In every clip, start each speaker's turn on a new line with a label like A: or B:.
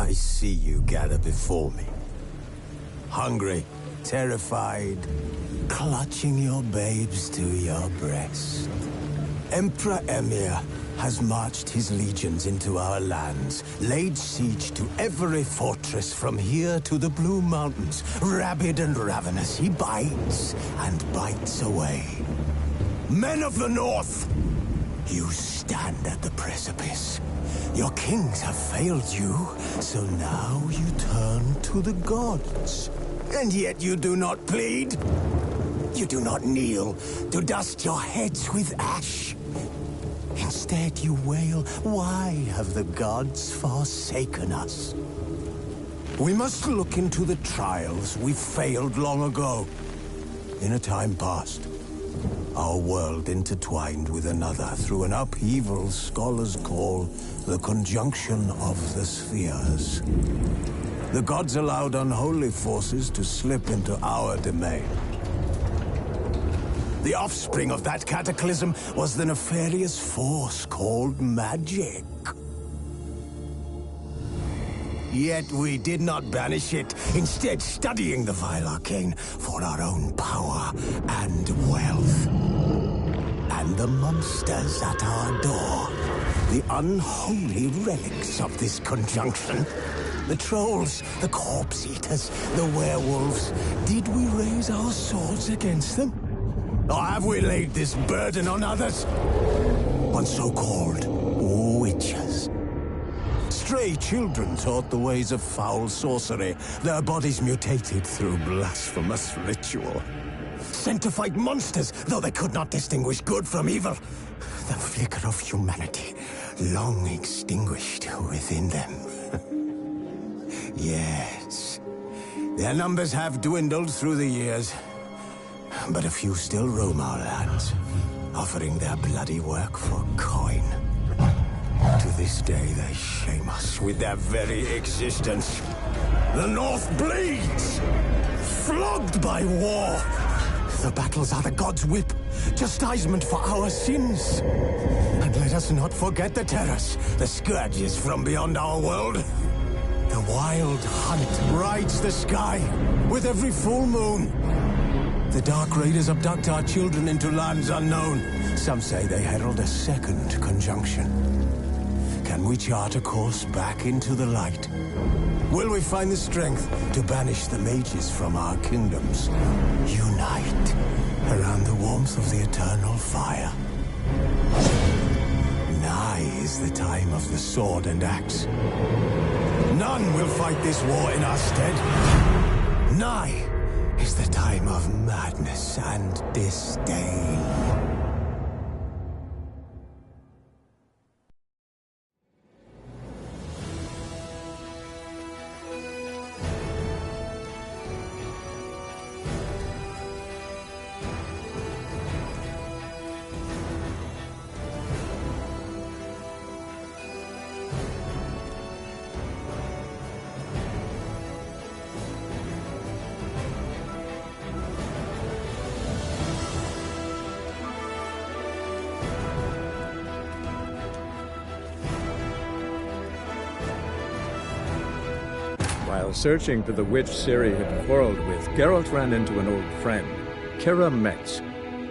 A: I see you gather before me. Hungry, terrified, clutching your babes to your breast. Emperor Emir has marched his legions into our lands, laid siege to every fortress from here to the Blue Mountains. Rabid and ravenous, he bites and bites away. Men of the North, you stand at the precipice. Your kings have failed you, so now you turn to the gods. And yet you do not plead. You do not kneel to dust your heads with ash. Instead you wail, why have the gods forsaken us? We must look into the trials we failed long ago. In a time past, our world intertwined with another through an upheaval scholars call the conjunction of the spheres. The gods allowed unholy forces to slip into our domain. The offspring of that cataclysm was the nefarious force called magic. Yet we did not banish it, instead studying the vile arcane for our own power and wealth. And the monsters at our door, the unholy relics of this conjunction. The trolls, the corpse-eaters, the werewolves. Did we raise our swords against them? Or have we laid this burden on others? On so-called witches. Stray children taught the ways of foul sorcery, their bodies mutated through blasphemous ritual. Sent to fight monsters, though they could not distinguish good from evil. The flicker of humanity, long extinguished within them. Yes, their numbers have dwindled through the years, but a few still roam our lands, offering their bloody work for coin. To this day, they shame us with their very existence. The North bleeds, flogged by war. The battles are the gods' whip, chastisement for our sins. And let us not forget the terrors, the scourges from beyond our world. The wild hunt rides the sky with every full moon. The Dark Raiders abduct our children into lands unknown. Some say they herald a second conjunction. Can we chart a course back into the light? Will we find the strength to banish the mages from our kingdoms? Unite around the warmth of the eternal fire. Nigh is the time of the sword and axe. None will fight this war in our stead. Nigh is the time of madness and disdain.
B: While searching for the witch Ciri had quarreled with, Geralt ran into an old friend, Keira Metz.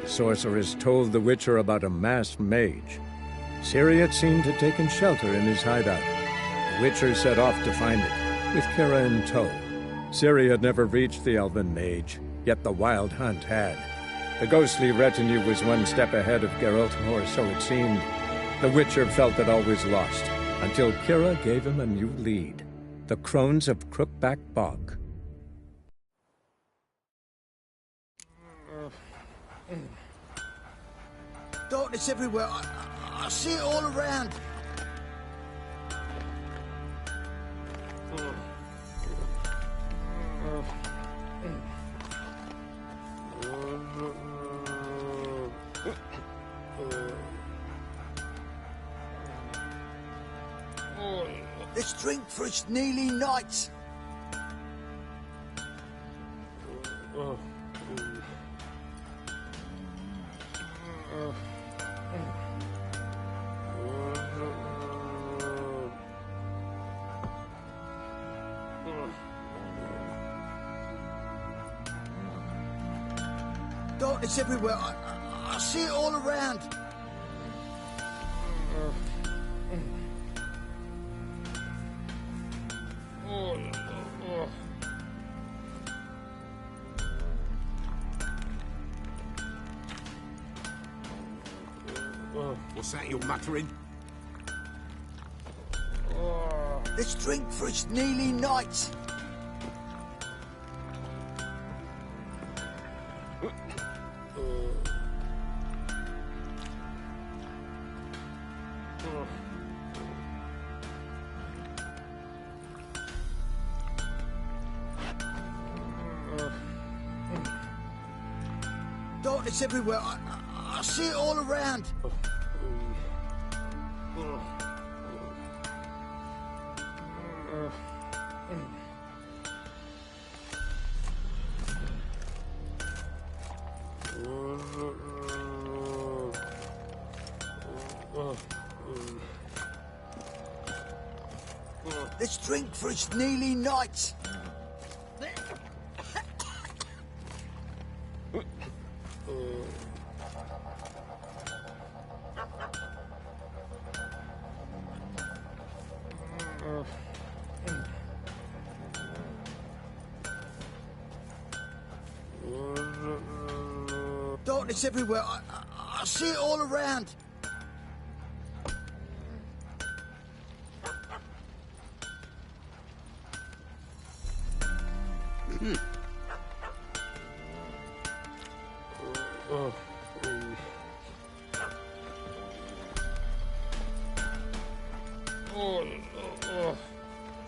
B: The sorceress told the Witcher about a masked mage. Ciri, it seemed, had taken shelter in his hideout. The Witcher set off to find it, with Keira in tow. Ciri had never reached the elven mage, yet the wild hunt had. The ghostly retinue was one step ahead of Geralt, or so it seemed. The Witcher felt that all was lost, until Keira gave him a new lead. The Crones of Crookback Bog.
C: Darkness everywhere. I see it all around. Let's drink for its nearly night. Darkness everywhere. I see it all around.
D: What's that you're muttering?
C: Let's drink for it's nearly night. Darkness everywhere. I see it all around. Let's drink for it's nearly night. Darkness everywhere. I see it all around.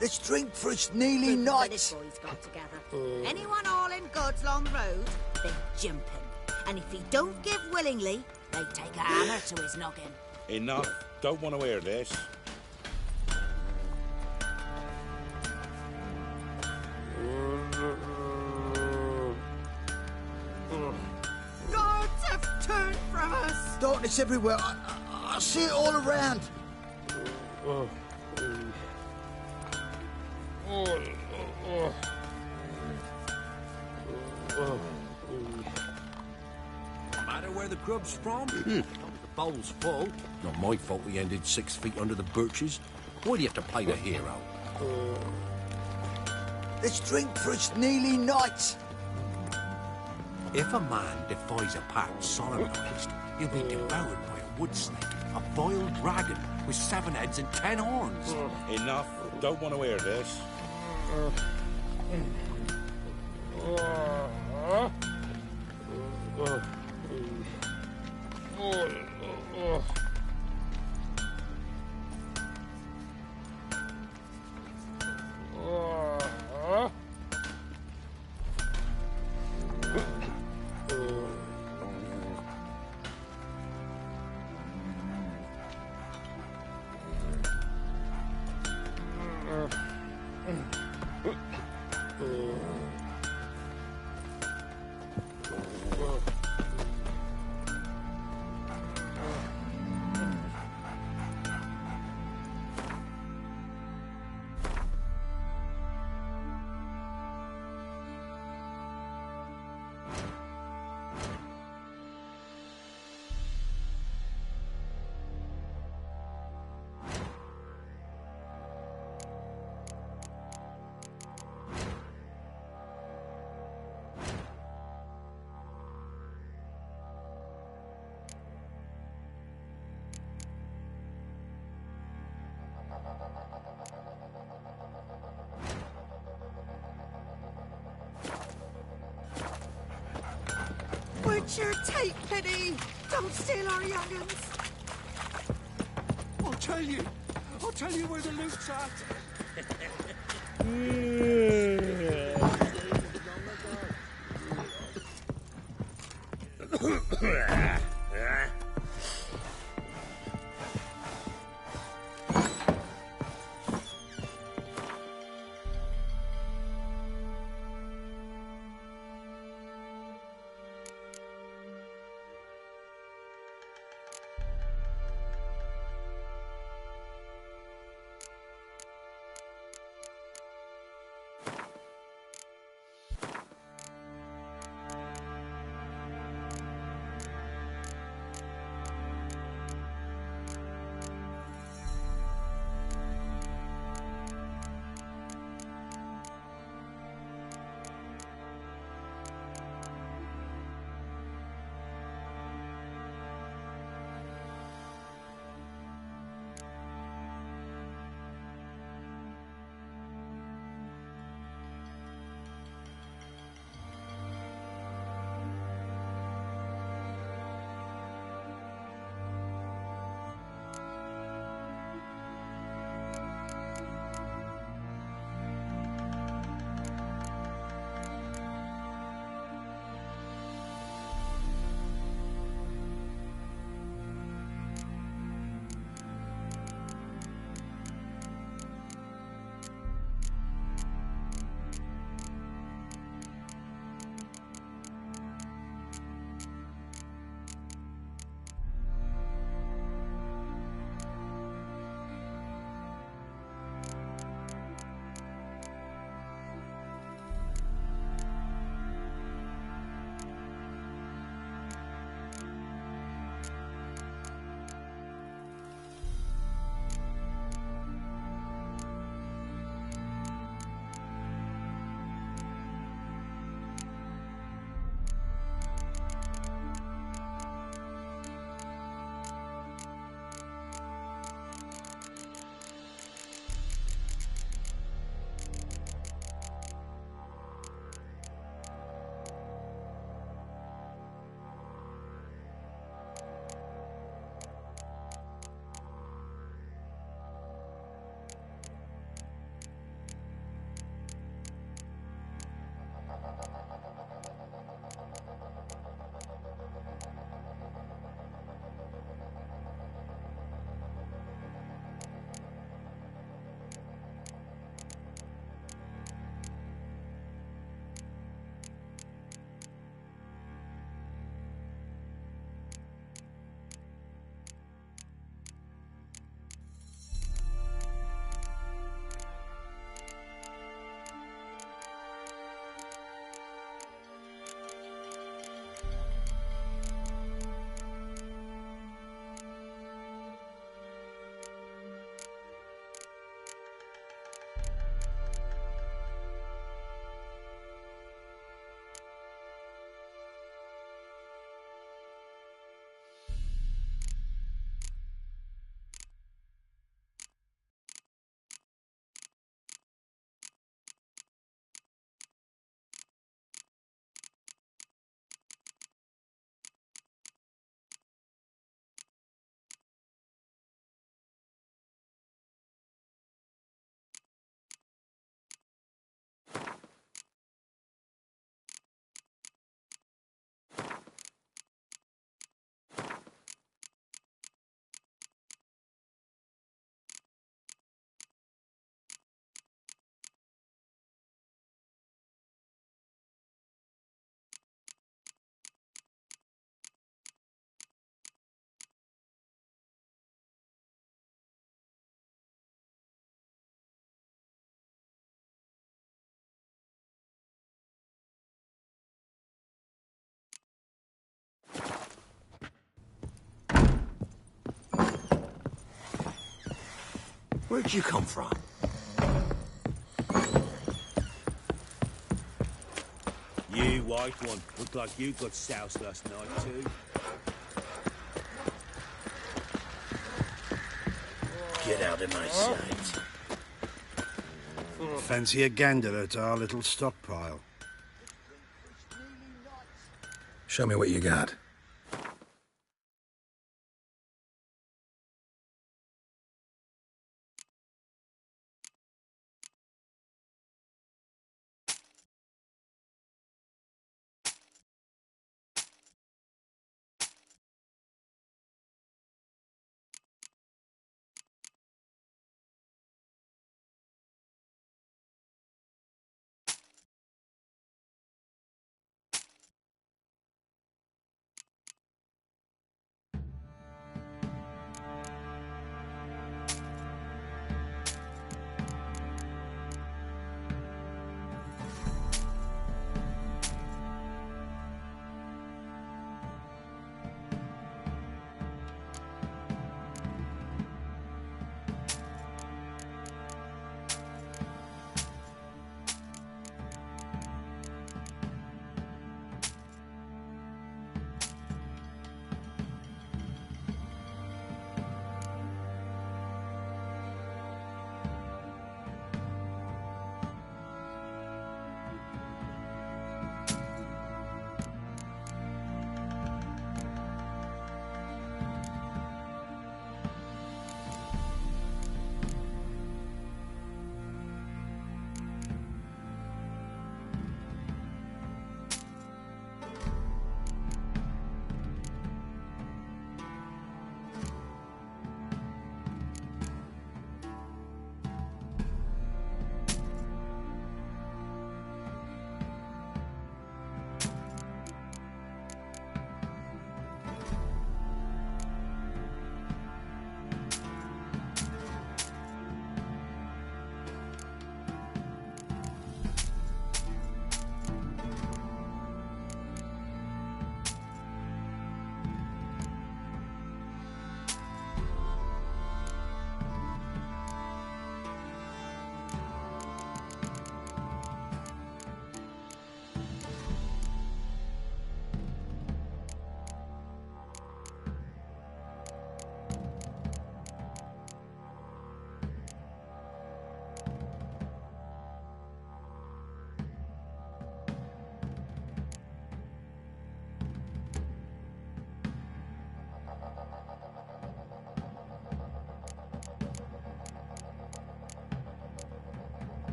C: Let's drink for it's nearly night.
E: Village boys got together. Anyone all in goods long road, they jump him. And if he don't give willingly, they take a hammer to his noggin.
D: Enough. Don't want to hear this.
E: Gods have turned from us.
C: Darkness everywhere. I see it all around.
F: No matter where the grub's from, the bowl's full. Not my fault we ended 6 feet under the birches. Why do you have to play the hero?
C: Let's drink for it's nearly night.
F: If a man defies a pact solemnized, he'll be devoured by a wood snake, a vile dragon with 7 heads and 10 horns.
D: Enough. Don't want to hear this.
E: Butcher, take pity. Don't steal our young'uns.
F: I'll tell you where the loot's at.
C: Where'd you come from?
G: You white one. Look like you got soused last night too.
C: Get out of my sight.
H: Fancy a gander at our little stockpile.
A: Show me what you got.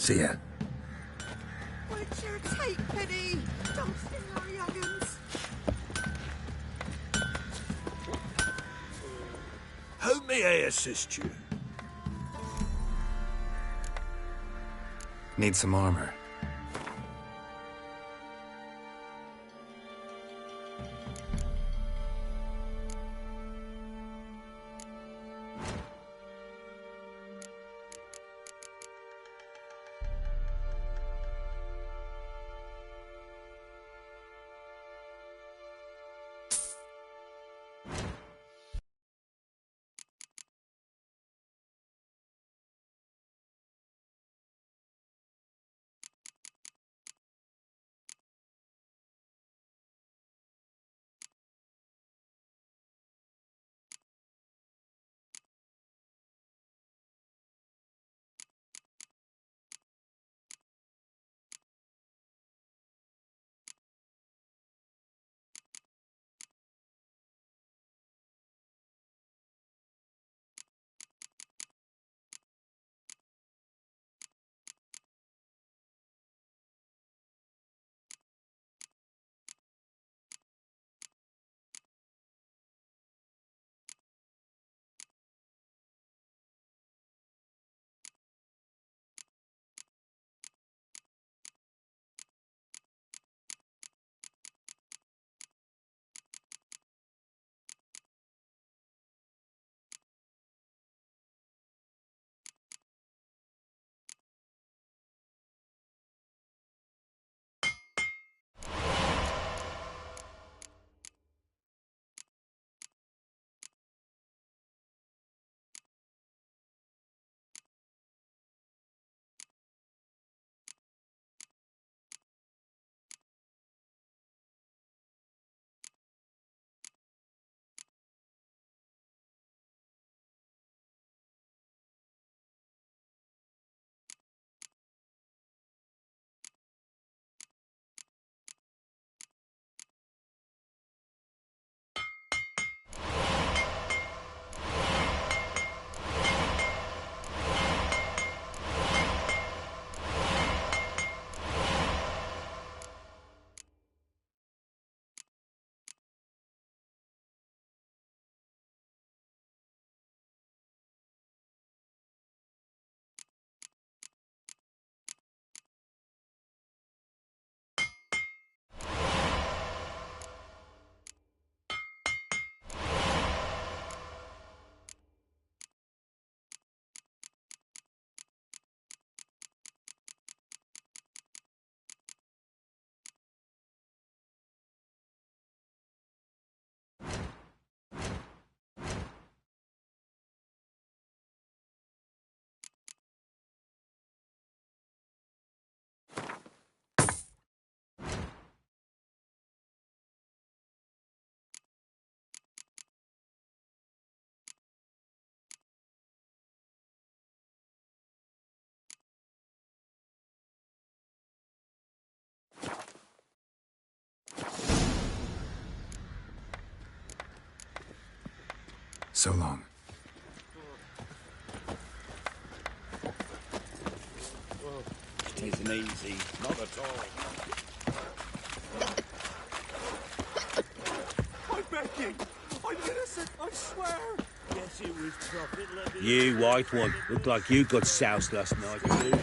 A: See ya.
E: Witcher, take pity! Don't sting our young'uns!
C: How may I assist you?
A: Need some armor.
I: So long.
G: It isn't easy, not at all.
F: I beg you! I'm innocent, I swear!
G: Yes, it was profit. You, white one, looked like you got soused last night, too.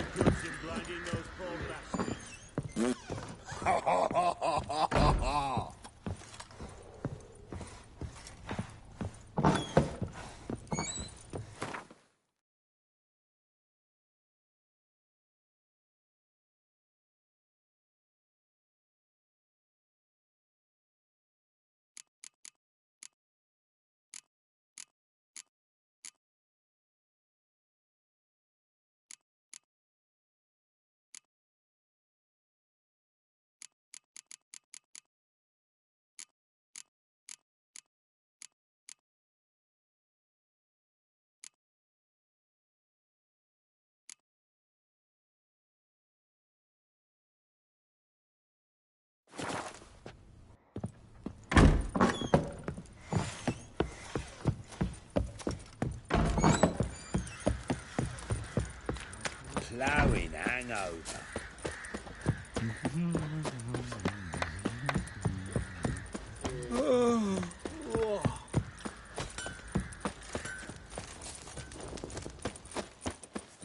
G: Ploughing hangover.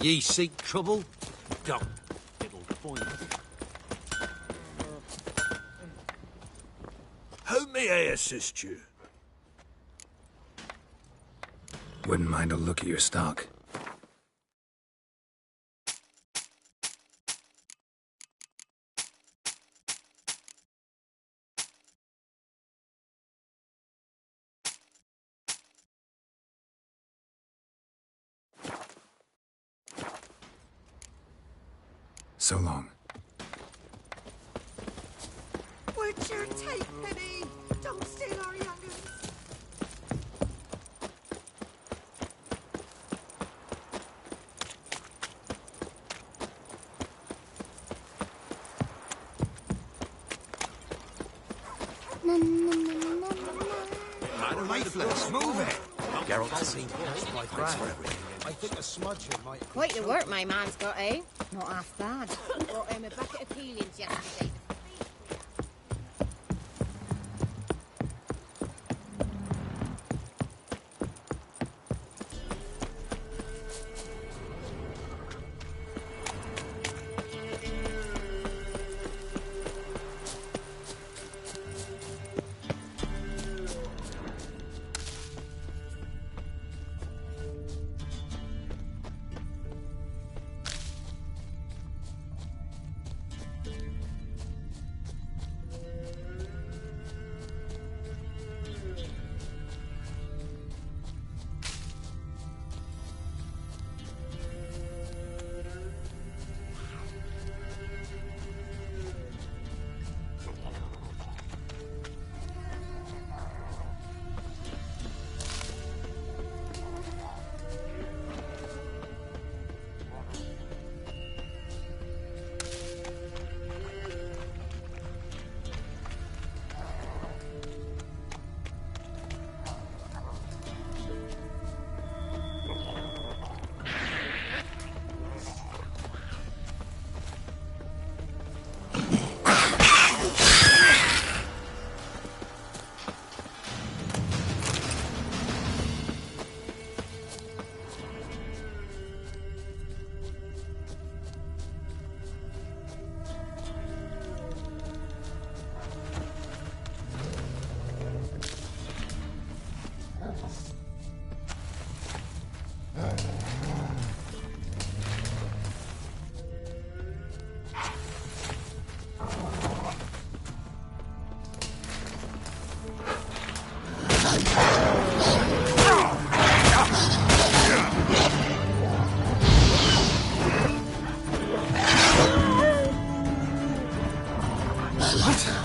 F: Ye seek trouble? Don't. It'll find you.
C: How may I assist you?
I: Wouldn't mind a look at your stock. So long.
E: Witcher, take pity! Don't steal our young'uns!
F: Move it!
J: Quite the work my man's got, eh? Not half bad. Brought him a bucket of peelings yesterday.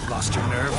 I: Lost your nerve?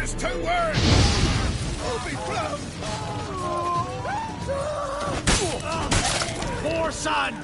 D: There's 2 words! Obi Plum!
C: Poor son!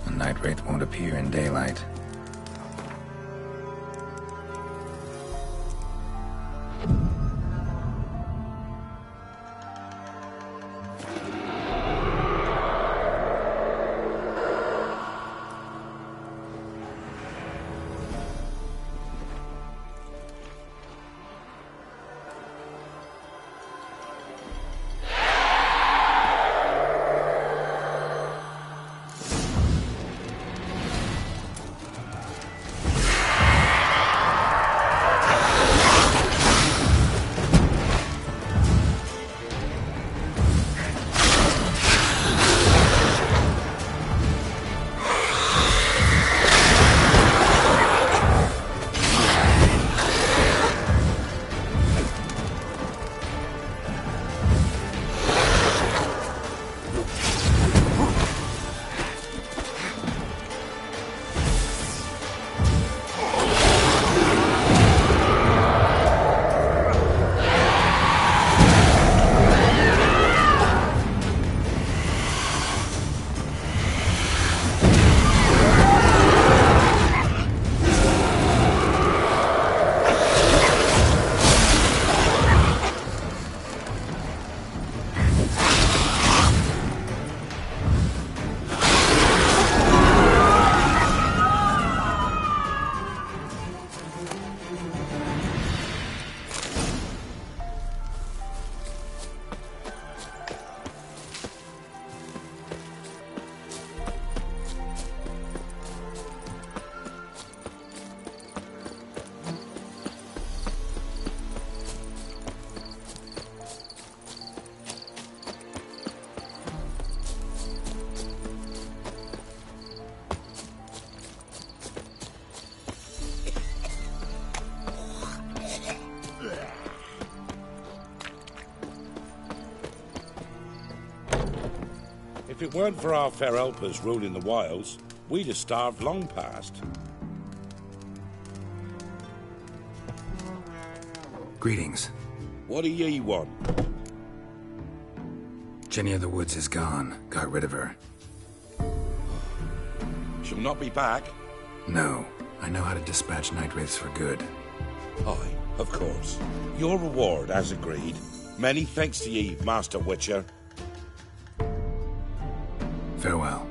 I: The night wraith won't appear in daylight.
D: If it weren't for our fair helpers ruling the wilds, we'd have starved long past.
I: Greetings.
D: What do ye want?
I: Jenny of the Woods is gone. Got rid of her.
D: You'll not be back?
I: No. I know how to dispatch night wraiths for good.
D: Aye, of course. Your reward, as agreed. Many thanks to ye, Master Witcher.
I: Farewell.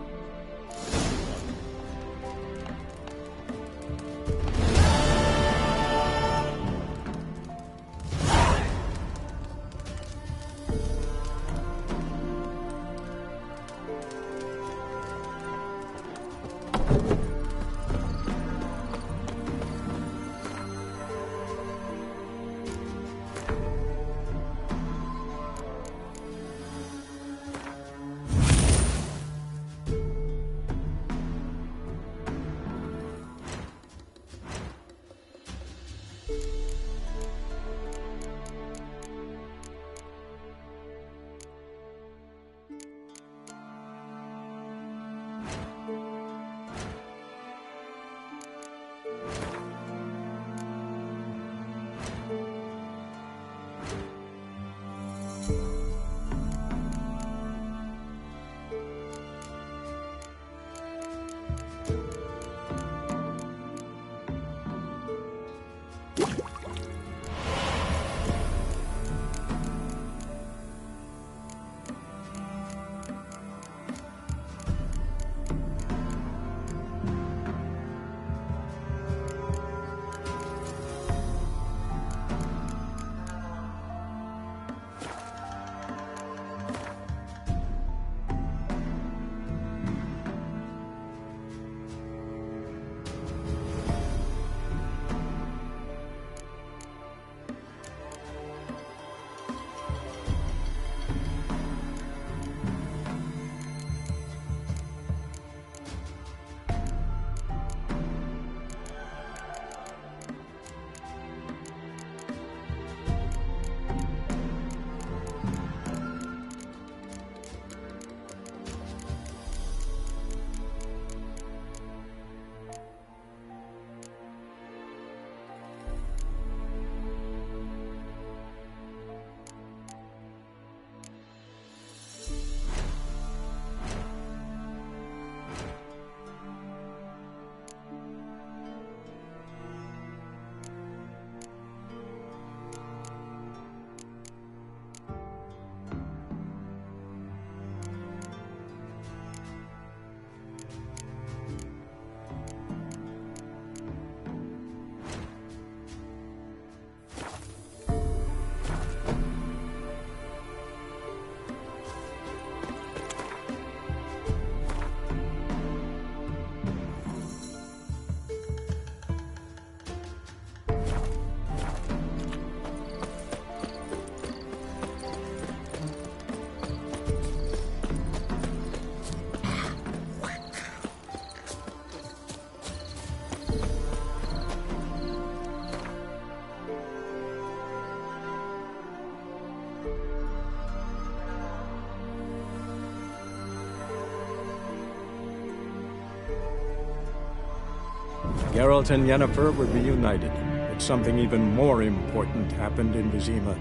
B: Geralt and Yennefer were reunited, but something even more important happened in Vizima.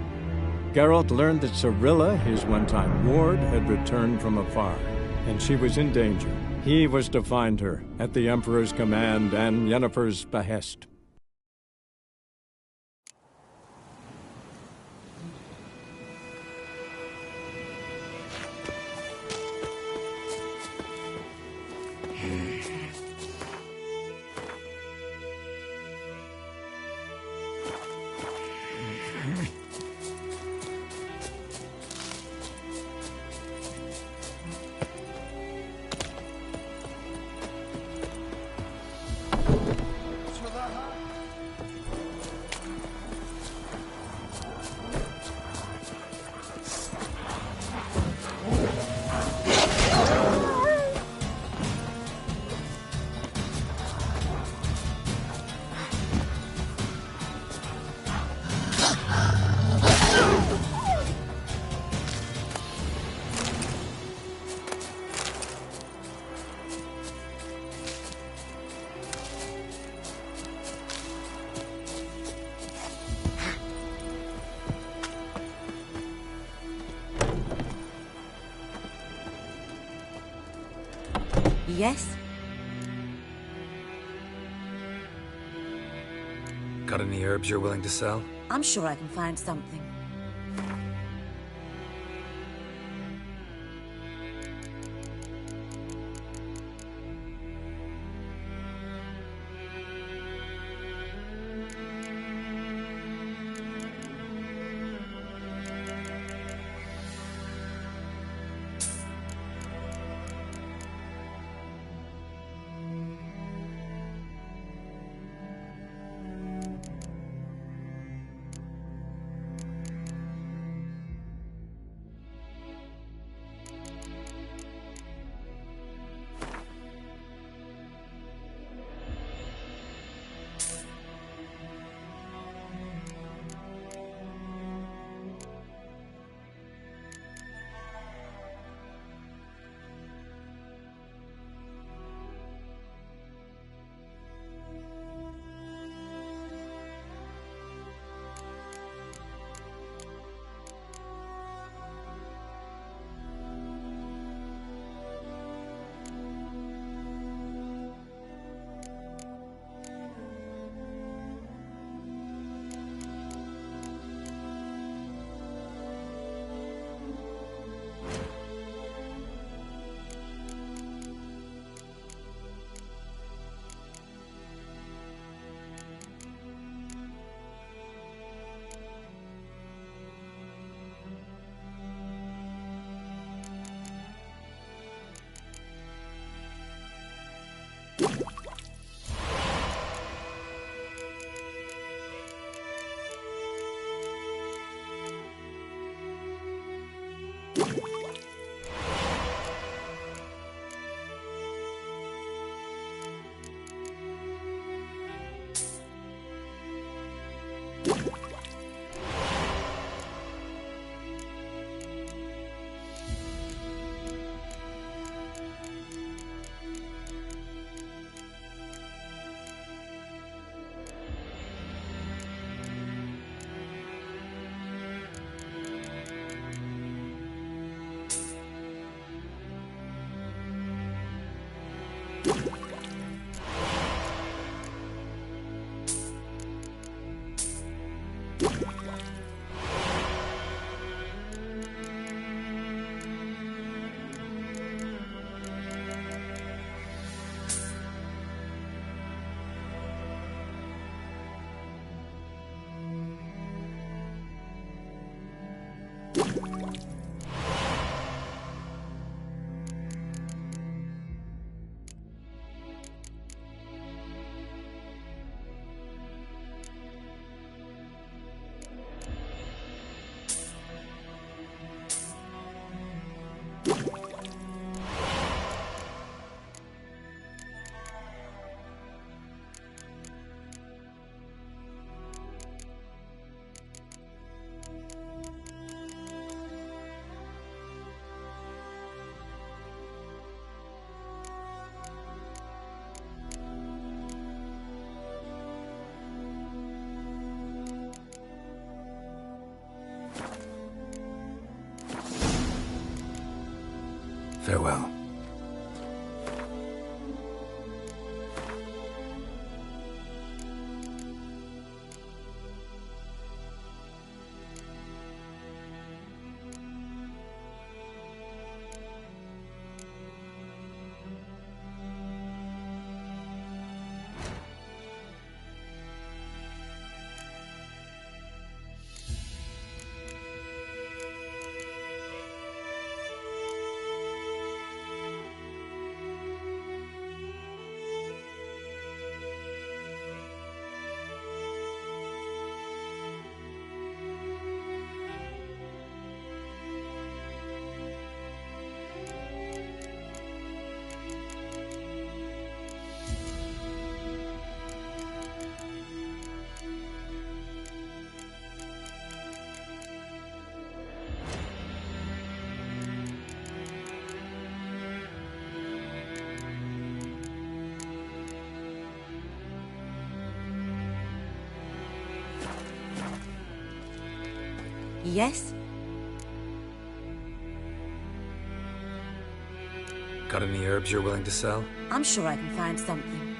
B: Geralt learned that Cirilla, his one-time ward, had returned from afar, and she was in danger. He was to find her, at the Emperor's command and Yennefer's behest.
E: Yes?
I: Got any herbs you're willing to sell?
E: I'm sure I can find something.
I: Farewell.
E: Yes?
I: Got any herbs you're willing to sell?
E: I'm sure I can find something.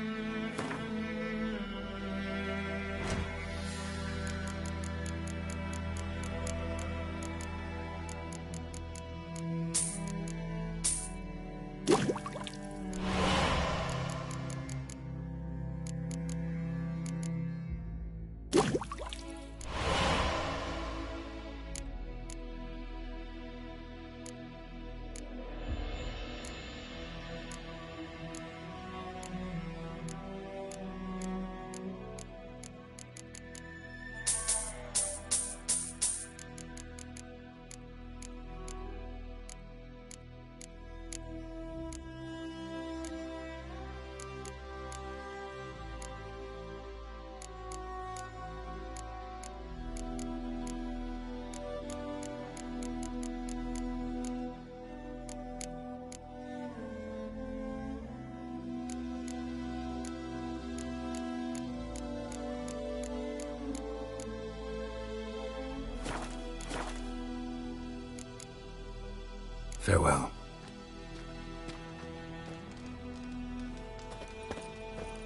I: Farewell.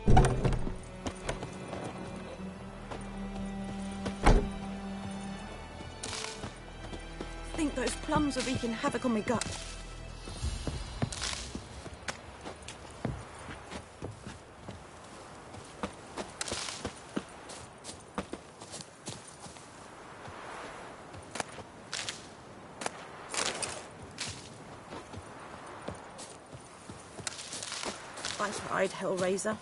K: I think those plums are wreaking havoc on my gut. I tried, Hellraiser.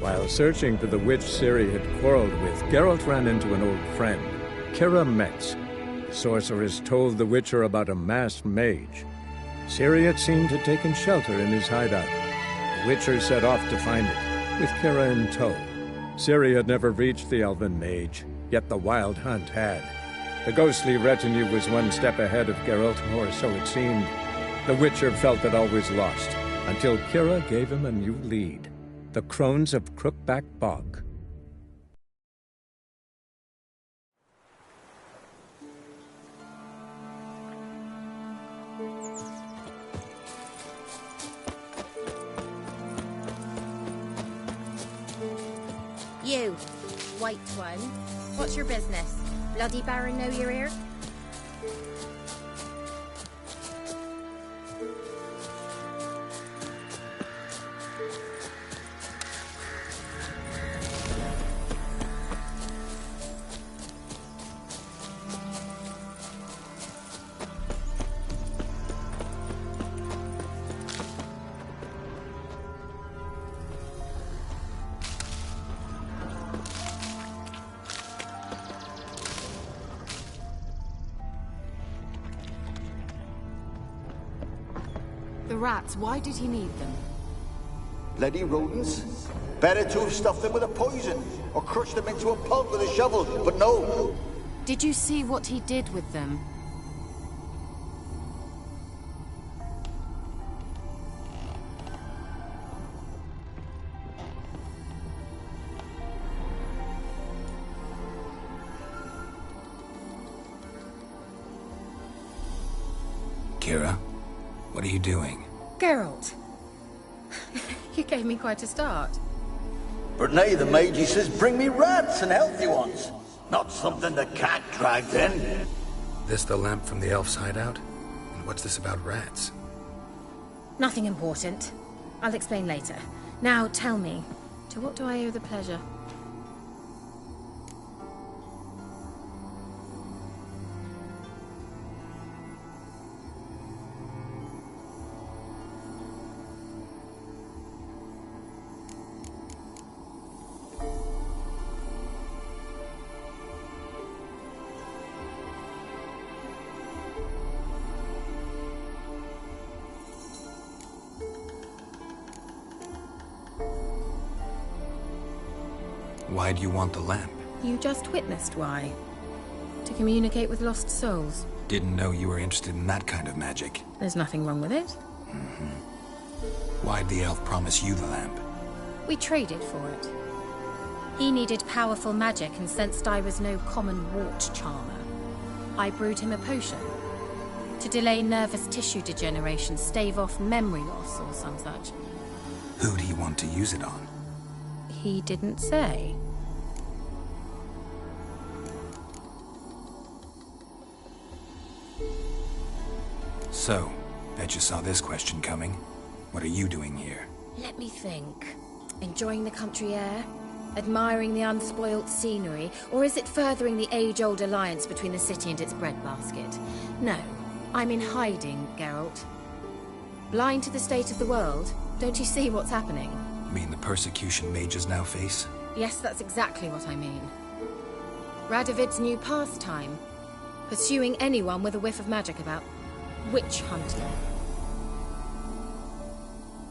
B: While searching for the witch Ciri had quarreled with, Geralt ran into an old friend, Keira Metz. The sorceress told the Witcher about a masked mage. Ciri had seemed to have taken shelter in his hideout. The Witcher set off to find it, with Keira in tow. Ciri had never reached the elven mage, yet the Wild Hunt had. The ghostly retinue was one step ahead of Geralt, or so it seemed. The Witcher felt it always lost, until Keira gave him a new lead. The Crones of Crookback Bog.
J: You, white one. What's your business? Bloody Baron know you're here?
L: The rats, why did he need them?
C: Bloody rodents. Better to have stuffed them with a poison, or crushed them into a pulp with a shovel, but no.
L: Did you see what he did with them?
I: Keira, what are you doing?
J: Geralt. You gave me quite a start.
C: But nay, the mage, he says, bring me rats and healthy ones. Not something the cat dragged in.
I: This the lamp from the elf's hideout? And what's this about rats?
J: Nothing important. I'll explain later. Now tell me, to what do I owe the pleasure?
I: Why do you want the lamp?
J: You just witnessed why. To communicate with lost souls.
I: Didn't know you were interested in that kind of magic.
J: There's nothing wrong with it.
I: Why'd the elf promise you the lamp?
J: We traded for it. He needed powerful magic and sensed I was no common wart charmer. I brewed him a potion. To delay nervous tissue degeneration, stave off memory loss or some such.
I: Who do you want to use it on?
J: He didn't say.
I: So, bet you saw this question coming. What are you doing here?
J: Let me think. Enjoying the country air? Admiring the unspoilt scenery? Or is it furthering the age-old alliance between the city and its breadbasket? No. I'm in hiding, Geralt. Blind to the state of the world? Don't you see what's happening?
I: You mean the persecution mages now face?
J: Yes, that's exactly what I mean. Radovid's new pastime. Pursuing anyone with a whiff of magic about. Witch hunting.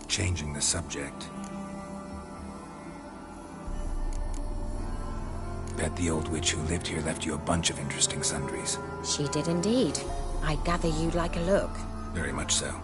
I: Changing the subject. Bet the old witch who lived here left you a bunch of interesting sundries.
J: She did indeed. I gather you'd like a look.
I: Very much so.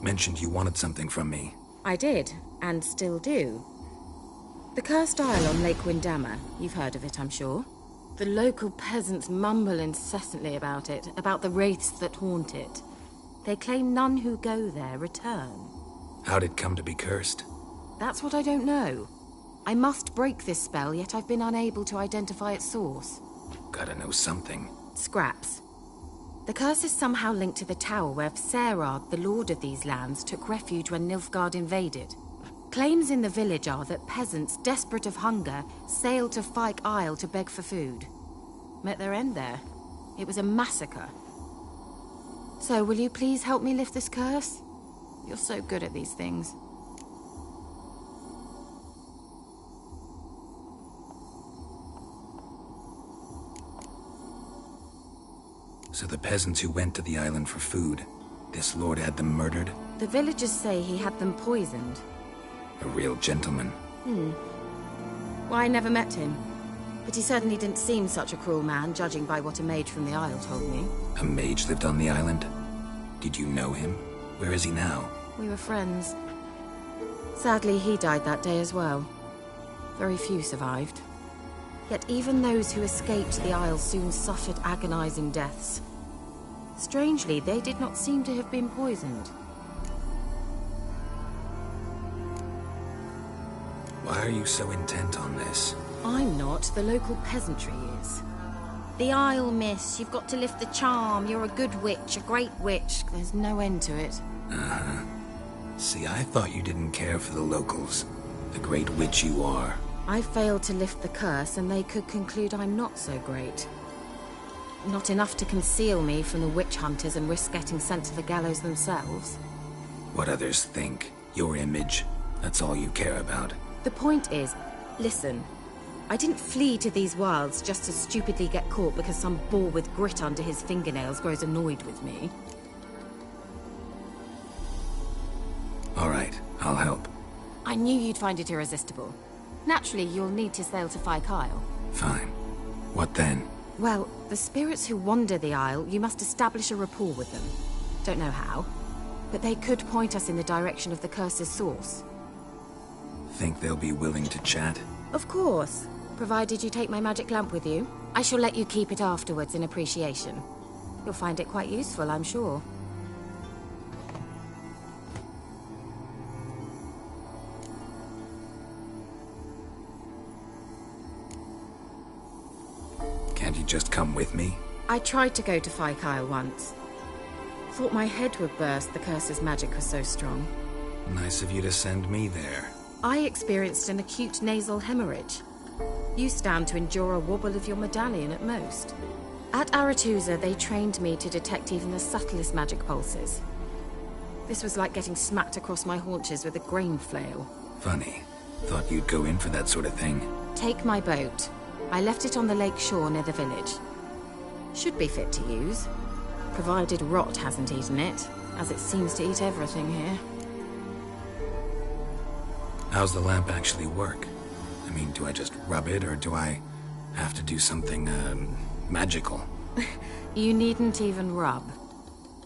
I: Mentioned you wanted something from me.
J: I did, and still do. The Cursed Isle on Lake Windammer. You've heard of it, I'm sure. The local peasants mumble incessantly about it, about the wraiths that haunt it. They claim none who go there return.
I: How'd it come to be cursed?
J: That's what I don't know. I must break this spell, yet I've been unable to identify its source.
I: Gotta know something.
J: Scraps. The curse is somehow linked to the tower where Serad, the lord of these lands, took refuge when Nilfgaard invaded. Claims in the village are that peasants, desperate of hunger, sailed to Fyke Isle to beg for food. Met their end there. It was a massacre. So, will you please help me lift this curse? You're so good at these things.
I: So the peasants who went to the island for food, this lord had them murdered?
J: The villagers say he had them poisoned.
I: A real gentleman.
J: Well, I never met him. But he certainly didn't seem such a cruel man, judging by what a mage from the Isle told me.
I: A mage lived on the island? Did you know him? Where is he now?
J: We were friends. Sadly, he died that day as well. Very few survived. Yet even those who escaped the Isle soon suffered agonizing deaths. Strangely, they did not seem to have been poisoned.
I: Why are you so intent on this?
J: I'm not. The local peasantry is. The Isle, miss. You've got to lift the charm. You're a good witch, a great witch. There's no end to it.
I: Uh-huh. See, I thought you didn't care for the locals. The great witch you are.
J: I failed to lift the curse, and they could conclude I'm not so great. Not enough to conceal me from the witch hunters and risk getting sent to the gallows themselves.
I: What others think. Your image. That's all you care about.
J: The point is, listen. I didn't flee to these wilds just to stupidly get caught because some boar with grit under his fingernails grows annoyed with me.
I: All right, I'll help.
J: I knew you'd find it irresistible. Naturally, you'll need to sail to Fyke Isle.
I: Fine. What then?
J: Well, the spirits who wander the Isle, you must establish a rapport with them. Don't know how, but they could point us in the direction of the curse's source.
I: Think they'll be willing to chat?
J: Of course. Provided you take my magic lamp with you. I shall let you keep it afterwards in appreciation. You'll find it quite useful, I'm sure.
I: Can't you just come with me?
J: I tried to go to Fyke Isle once. Thought my head would burst, the curse's magic was so strong.
I: Nice of you to send me there.
J: I experienced an acute nasal hemorrhage. You stand to endure a wobble of your medallion at most. At Aretusa, they trained me to detect even the subtlest magic pulses. This was like getting smacked across my haunches with a grain flail.
I: Funny. Thought you'd go in for that sort of thing.
J: Take my boat. I left it on the lake shore near the village. Should be fit to use. Provided rot hasn't eaten it, as it seems to eat everything here.
I: How's the lamp actually work? I mean, do I just rub it, or do I have to do something, magical?
J: You needn't even rub.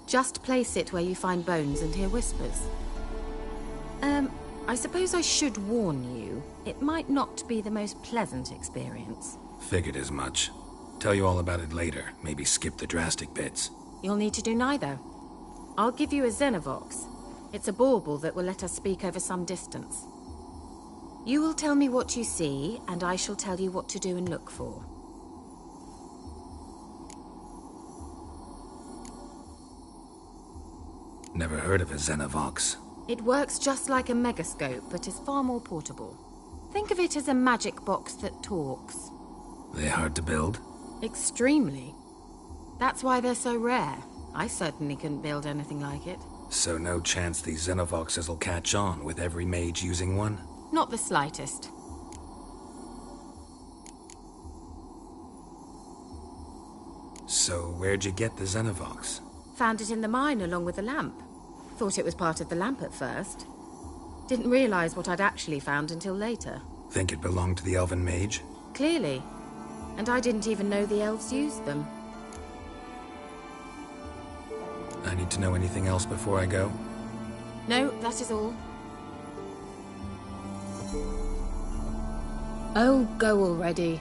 J: Just place it where you find bones and hear whispers. I suppose I should warn you. It might not be the most pleasant experience.
I: Figured as much. Tell you all about it later. Maybe skip the drastic bits.
J: You'll need to do neither. I'll give you a Xenovox. It's a bauble that will let us speak over some distance. You will tell me what you see, and I shall tell you what to do and look for.
I: Never heard of a Xenovox.
J: It works just like a megascope, but is far more portable. Think of it as a magic box that talks.
I: They hard to build?
J: Extremely. That's why they're so rare. I certainly couldn't build anything like it.
I: So no chance these Xenovoxes will catch on with every mage using one?
J: Not the slightest.
I: So where'd you get the Xenovox?
J: Found it in the mine along with the lamp. Thought it was part of the lamp at first. Didn't realize what I'd actually found until later.
I: Think it belonged to the elven mage?
J: Clearly. And I didn't even know the elves used them.
I: I need to know anything else before I go?
J: No, that is all. Oh, go already.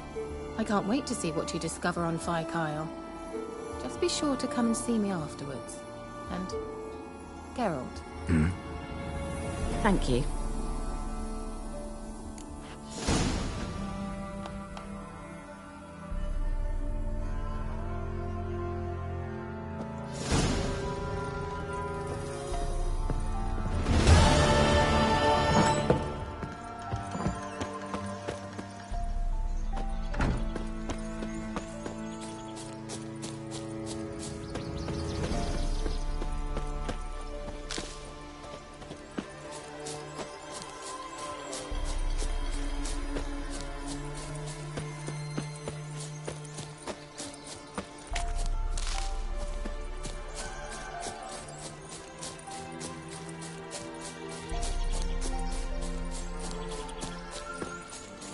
J: I can't wait to see what you discover on Fyke Isle. Just be sure to come and see me afterwards. And Geralt. Thank you.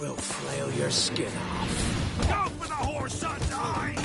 B: We'll flail your skin off.
F: Go for the whoreson's eyes!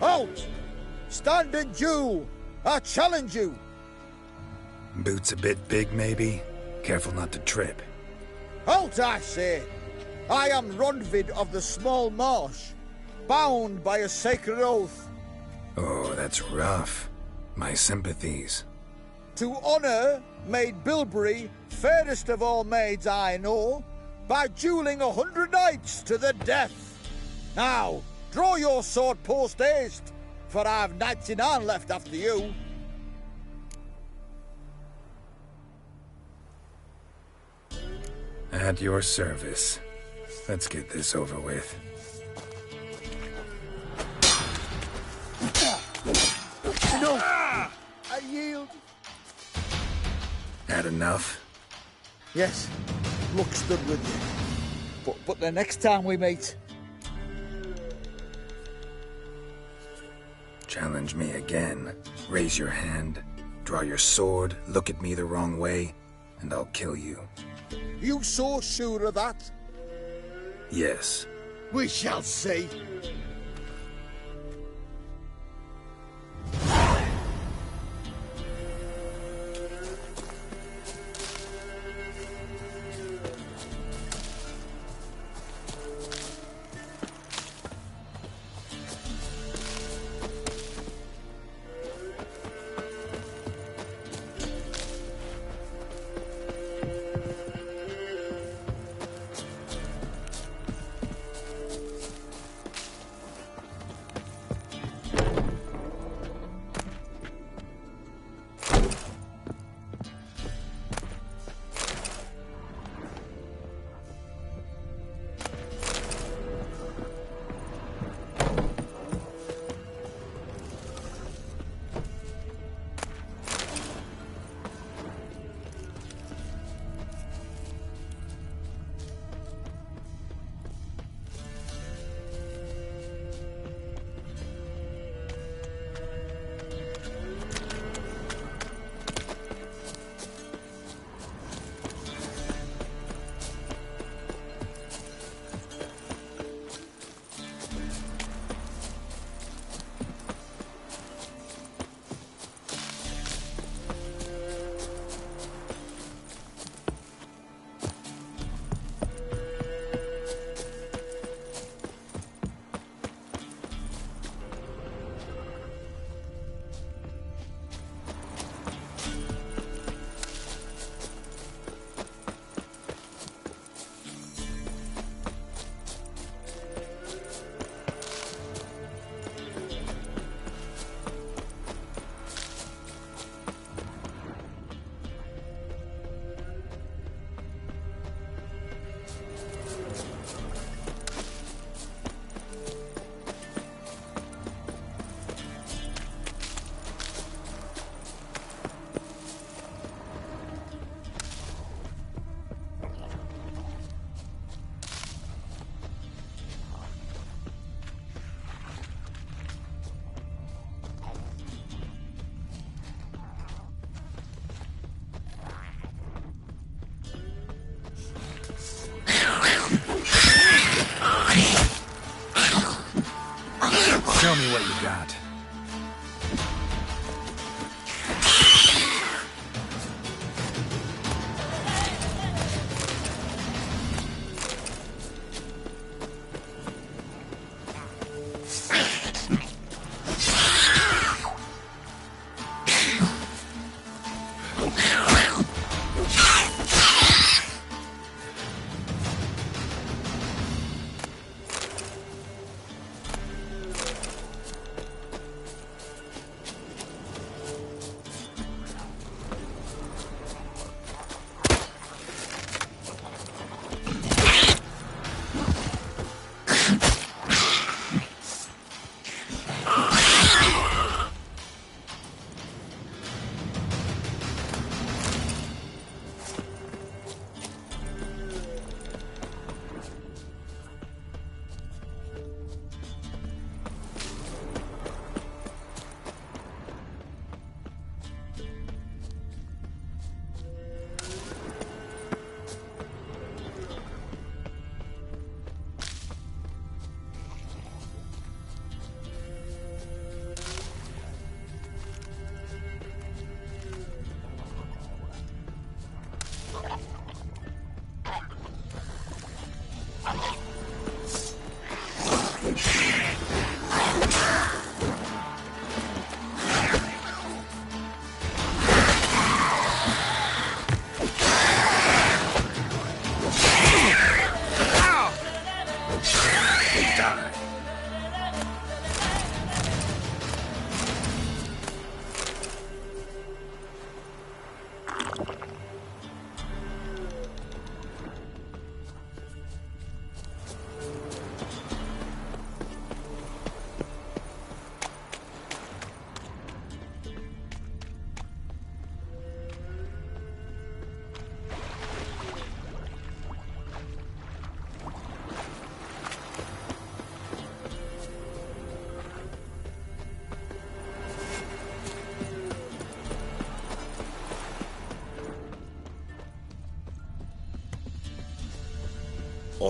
C: Halt! Stand and do! I challenge you!
M: Boots a bit big, maybe? Careful not to trip.
C: Halt, I say! I am Ronvid of the Small Marsh, bound by a sacred oath.
M: Oh, that's rough. My sympathies.
C: To honour Maid Bilberry, fairest of all maids I know, by duelling 100 knights to the death. Now, draw your sword post haste, for I've 99 left after you.
M: At your service. Let's get this over with.
C: No! I yield.
M: Had enough?
C: Yes, luck stood with you. But the next time we meet...
M: Challenge me again. Raise your hand, draw your sword, look at me the wrong way, and I'll kill you.
C: You so sure of that?
M: Yes.
C: We shall see.
I: what you got.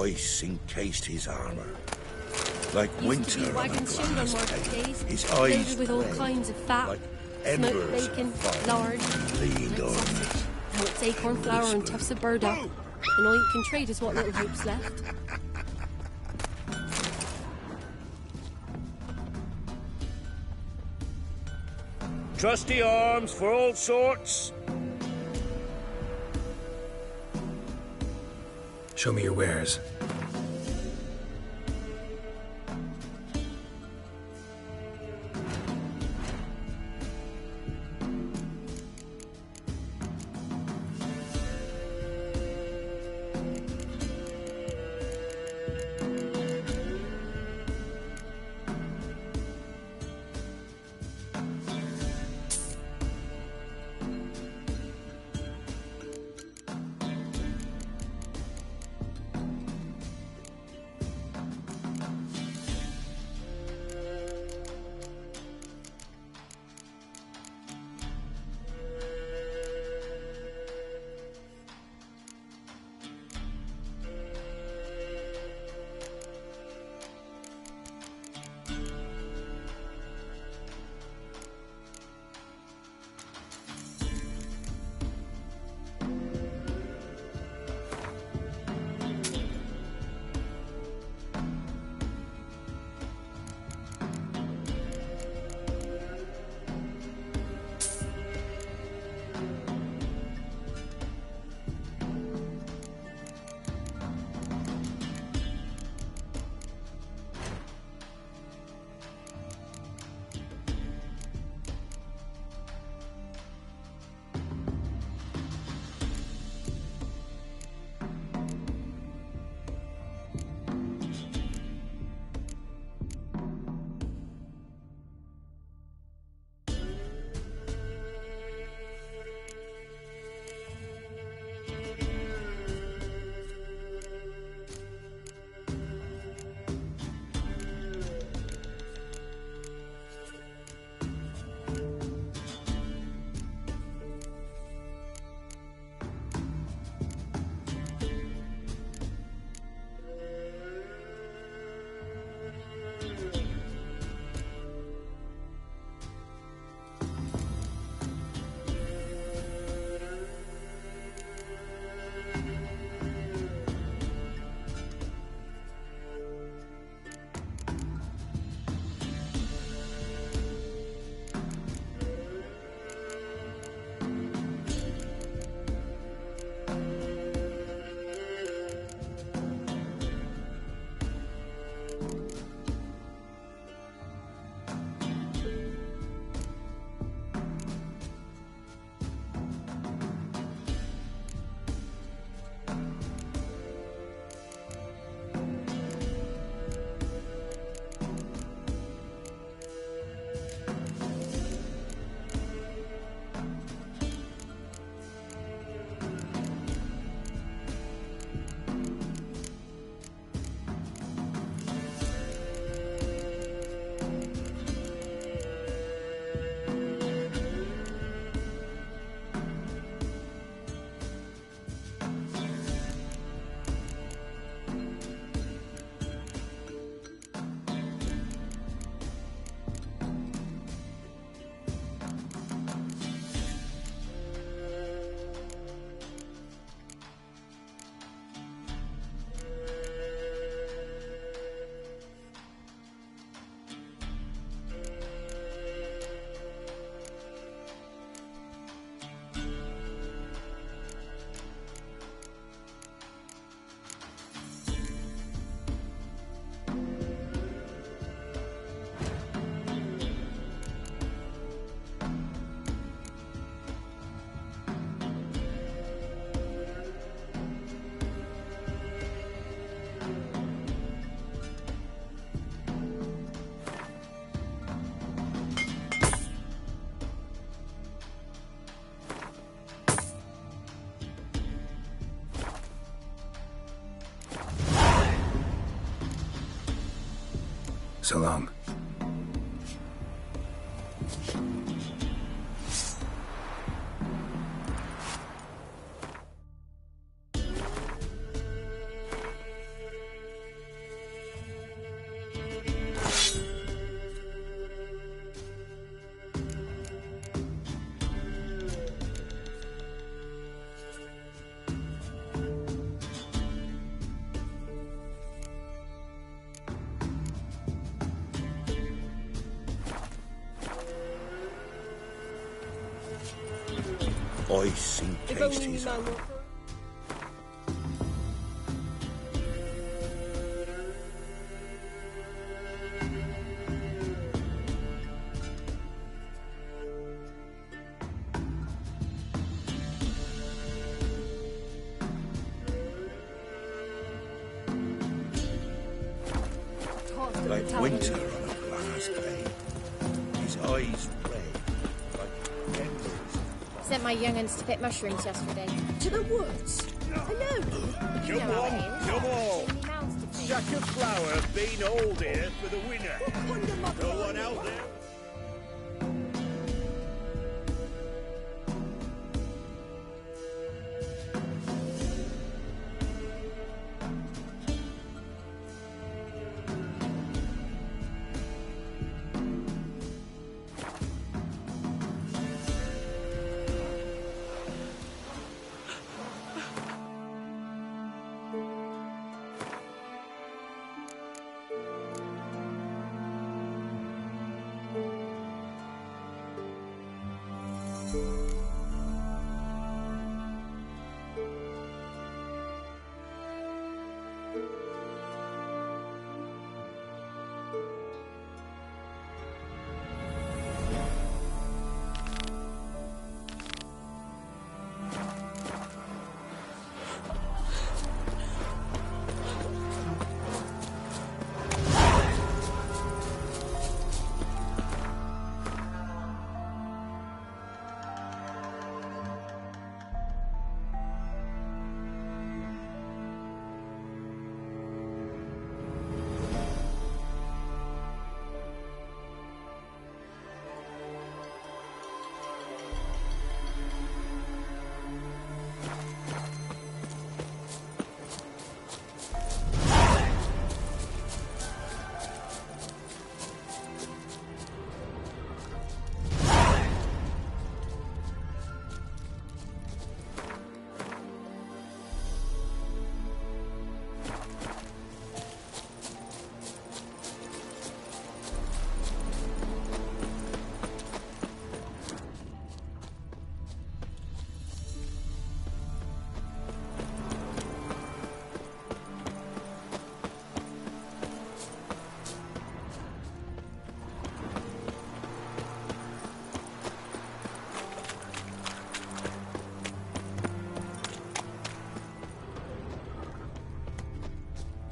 D: Ice encased his armor. Like winter on a
N: wagons showed on
D: glass
N: market
D: pane.
N: days,
D: His
N: loaded
D: eyes
N: with all
D: flame
N: kinds of fat,
D: like
N: smoked
D: embers
N: bacon,
D: of fire.
N: lard,
D: Leaned on it.
N: now it's acorn flour and tufts of burdock, and all you can trade is what little hope's left.
G: Trusty arms for all sorts.
I: Show me your wares.
M: So long.
D: I sing taste his own. Like winter on a glass pane. His eyes red, like embers.
O: Sent my young'uns to pick mushrooms yesterday. To the woods? Hello.
G: Come on. Sack of flour been old here for the winter. No one out there?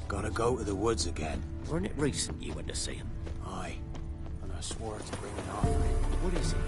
A: Gotta go to the woods again.
F: Weren't it recent you went to see him?
A: Aye. And I swore to bring an offering.
F: What is it?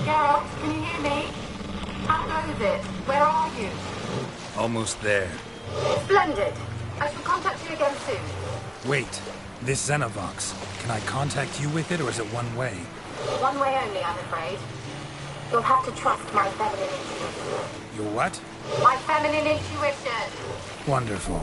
P: Geralt, can you hear me? How goes it? Where are you?
M: Almost there.
P: Splendid. I shall contact you again soon.
Q: Wait. This Xenovox. Can I contact you with it, or is it one way?
P: One way only, I'm afraid. You'll have to trust my feminine intuition.
Q: Your what?
P: My feminine intuition.
Q: Wonderful.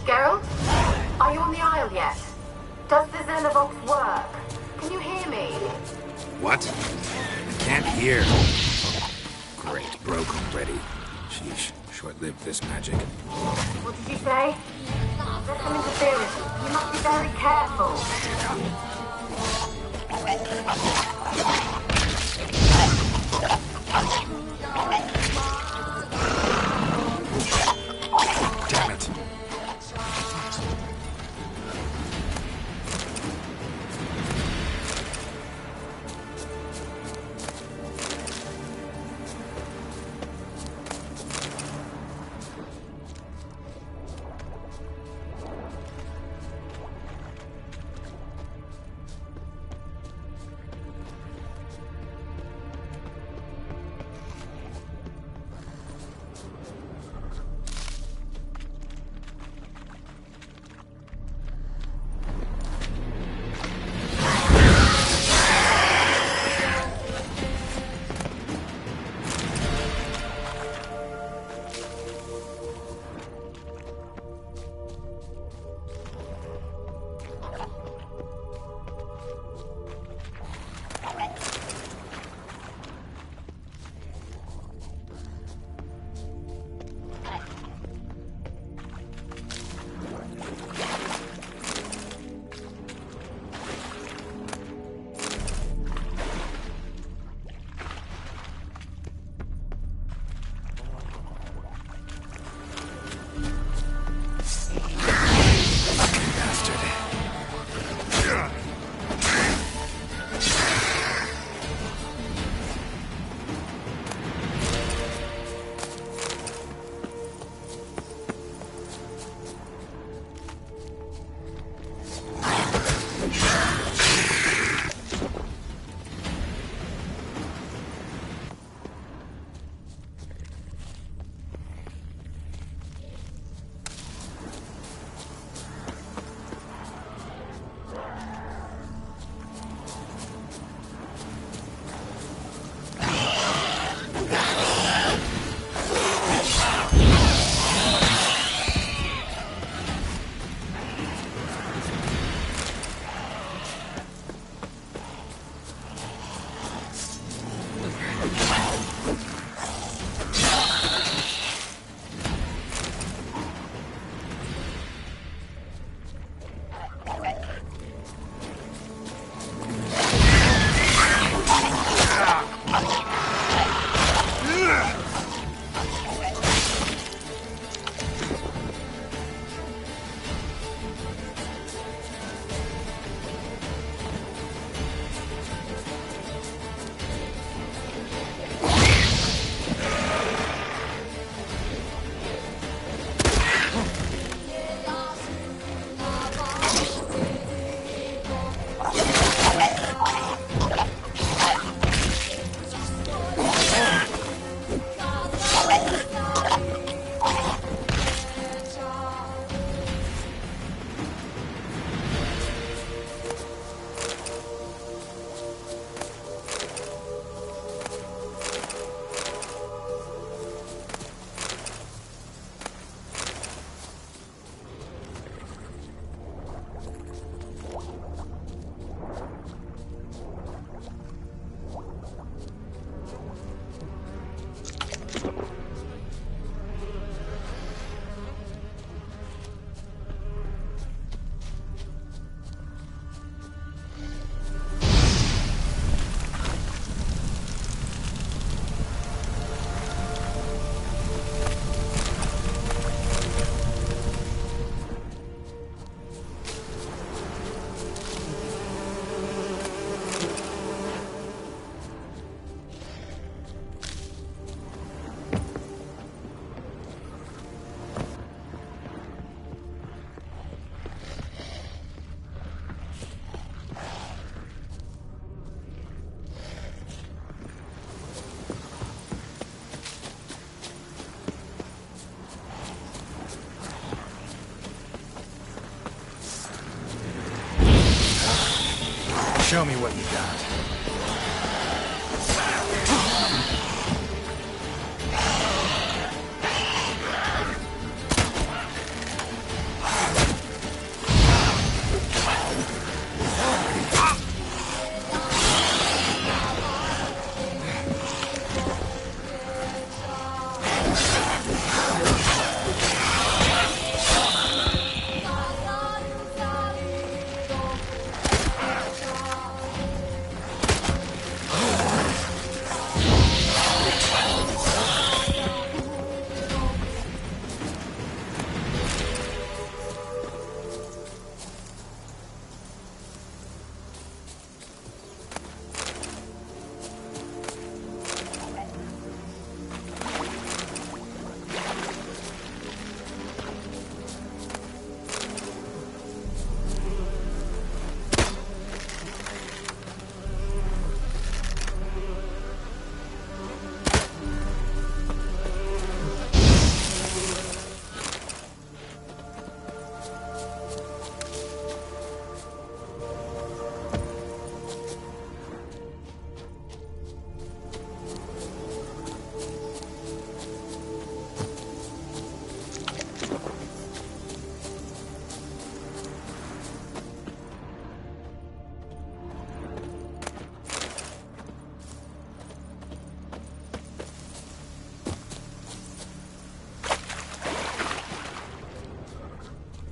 P: Geralt? Are you on the Isle yet? Does the Xenovox work? Can you hear me?
M: What? I can't hear. Great, broke already. Sheesh, short-lived this magic.
P: What did you say? There's some interference. You must be very careful.
Q: Damn it. Show me what you got.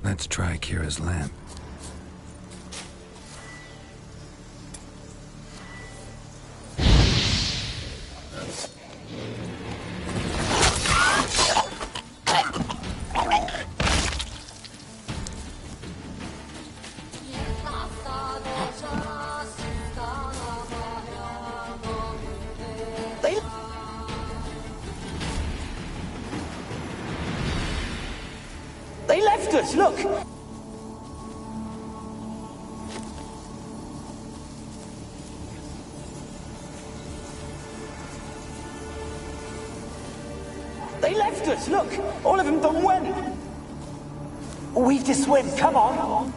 M: Let's try Kira's lamp.
R: They left us, look! They left us, look! All of them done went! We've to swim, come on!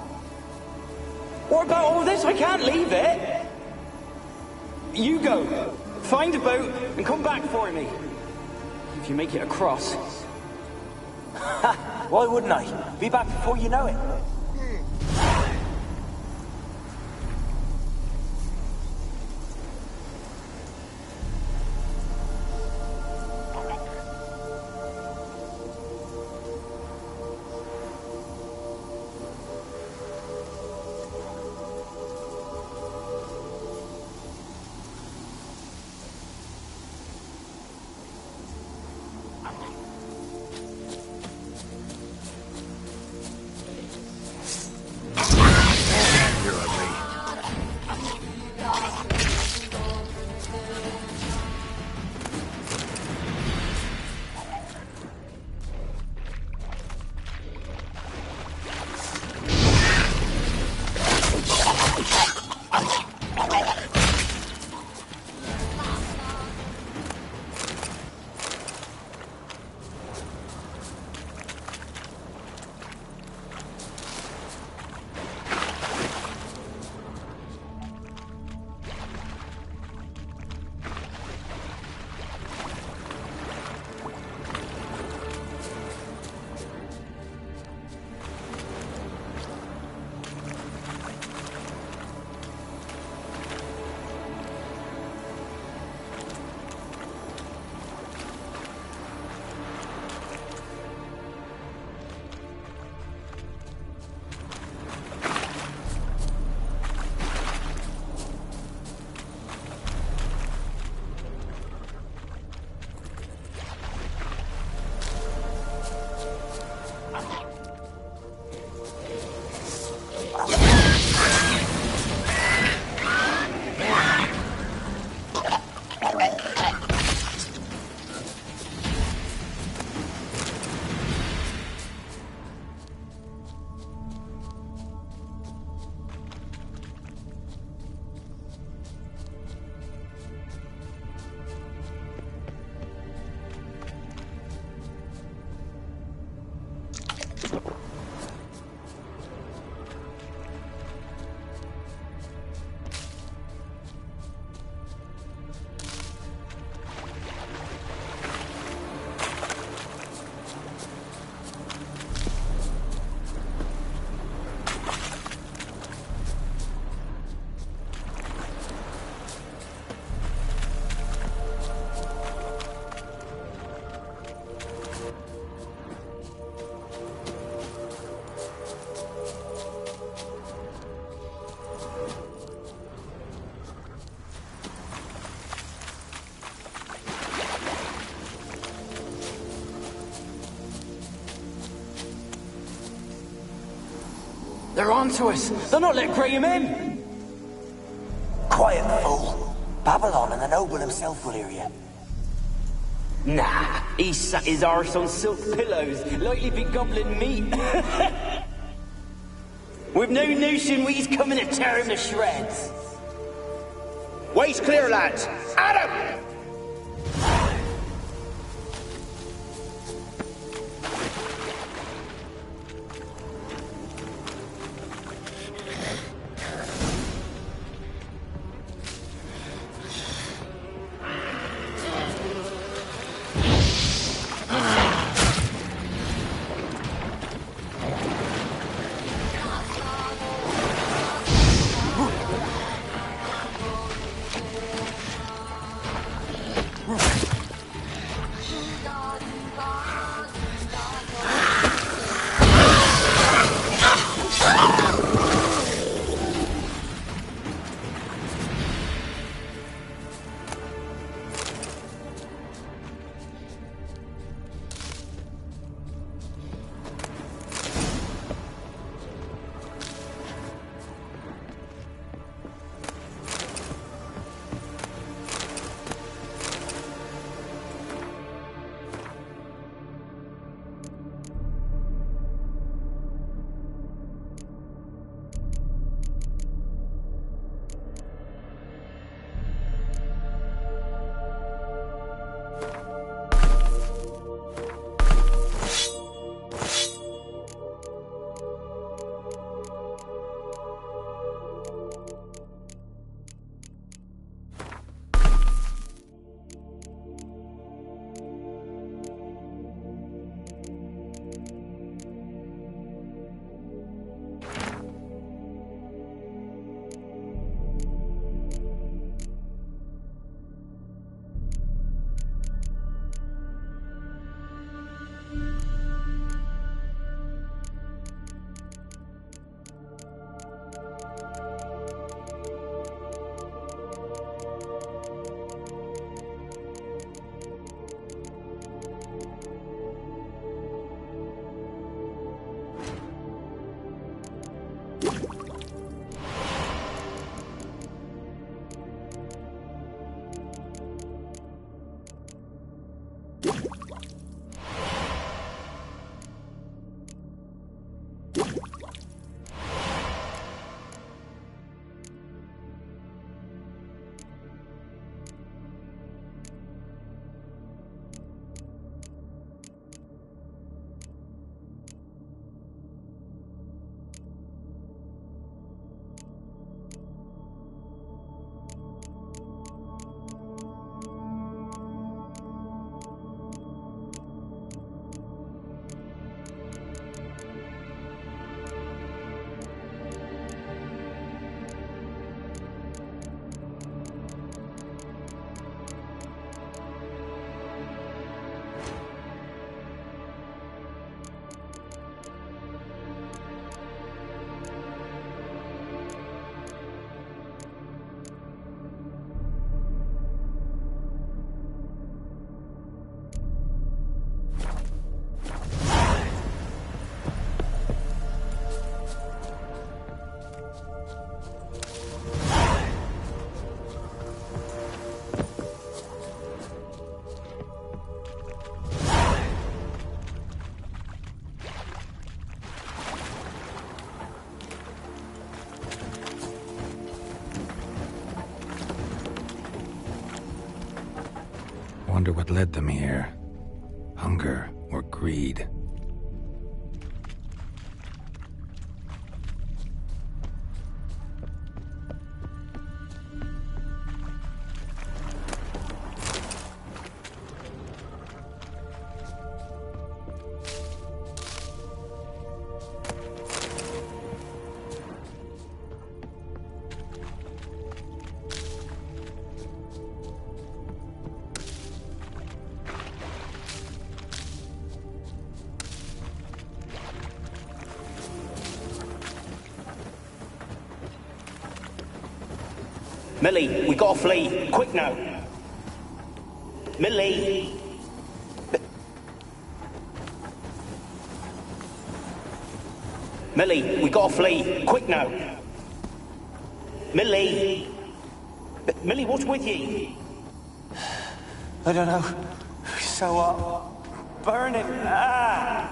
R: What about all this? We can't leave it! You go, find a boat and come back for me. If you make it across. Why wouldn't I? Be back before you know it. They're onto us. They're not letting Graham in.
S: Quiet, fool. Babylon and the noble himself will hear you.
R: Nah, he sat his arse on silk pillows, like he'd be gobbling meat. We've no notion he's coming to tear him to shreds.
G: Waist clear, lads. Adam!
M: Wonder what led them here. Hunger or greed?
R: Millie, we gotta flee. Quick now. Millie. Millie, we gotta flee. Quick now. Millie! Millie, what's with ye?
S: I don't know. So what? Burning. Ah!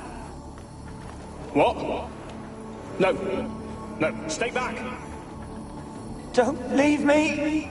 R: What? No. No, stay back.
S: Don't leave me!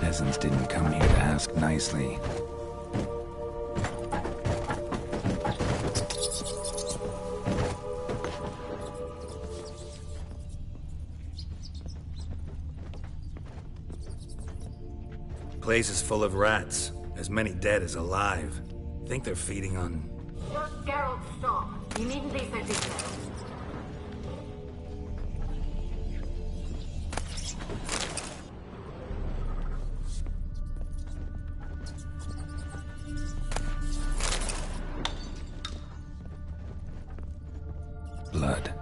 M: Peasants didn't come here to ask nicely.
I: Place is full of rats. As many dead as alive. Think they're feeding on...
P: Geralt, stop. You needn't leave no details.
M: Blood.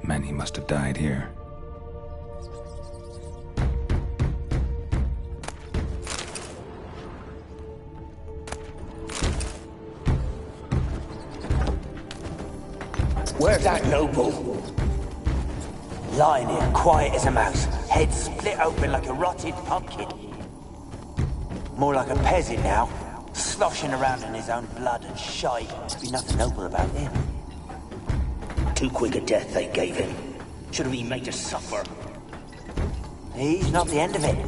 M: Many must have died here.
S: Where's that noble? Lying here, quiet as a mouse, head split open like a rotted pumpkin. More like a peasant now, sloshing around in his own blood and shite. There'd be nothing noble about him.
R: Too quick a death they gave him. Should have been made to suffer.
S: He's not the end of it.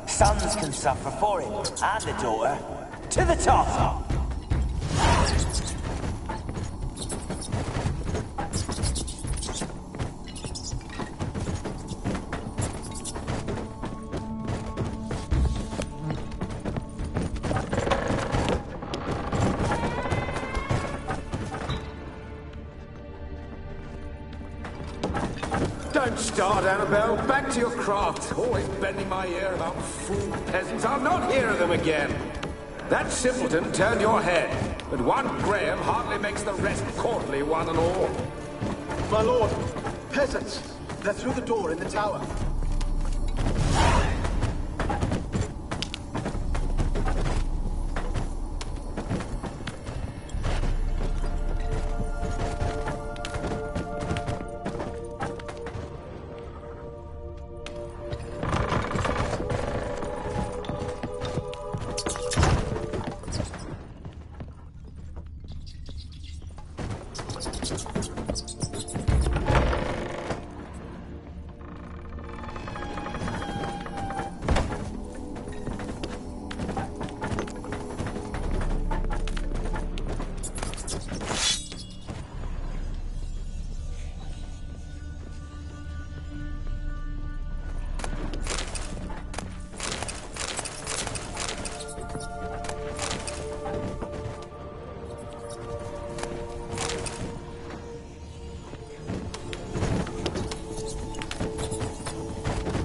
S: Sons can suffer for him, and the daughter. To the top!
F: Don't start, Annabelle. Back to your craft. Always bending my ear about fool peasants. I'll not hear of them again. That simpleton turned your head, but one Graham hardly makes the rest courtly, one and all.
T: My lord, peasants, They're through the door in the tower.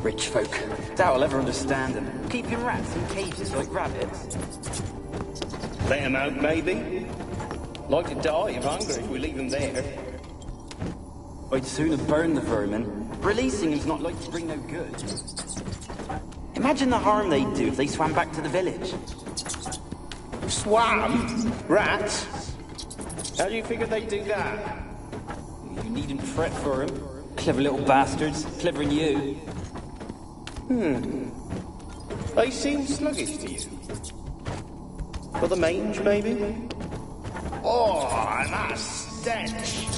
R: Rich folk. Doubt I'll ever understand them. Keeping rats in cages like rabbits.
G: Let them out, maybe? Like to die of hunger if we leave them there.
R: I'd sooner burn the vermin. Releasing them's not like to bring no good. Imagine the harm they'd do if they swam back to the village.
G: Swam? Rats? How do you figure they'd do that?
R: You needn't fret for them. Clever little bastards. Clever than you.
G: They seem sluggish to you. For the mange, maybe? Oh, and that stench!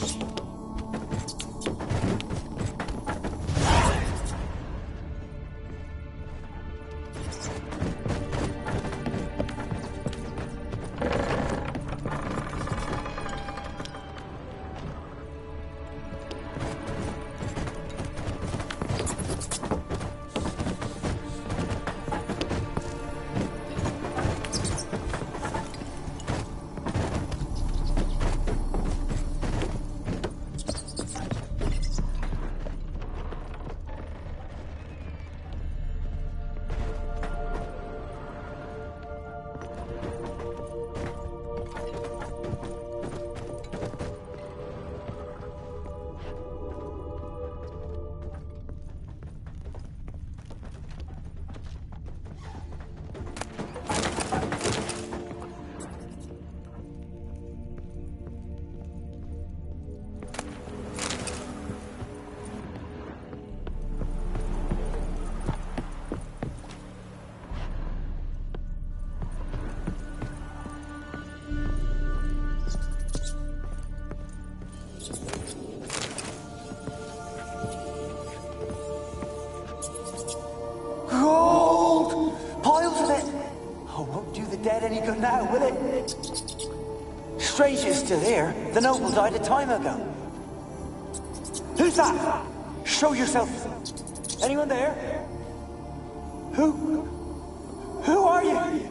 S: Any good now, will it? Strange it's still here. The noble died a time ago. Who's that? Show yourself. Anyone there? Who are you?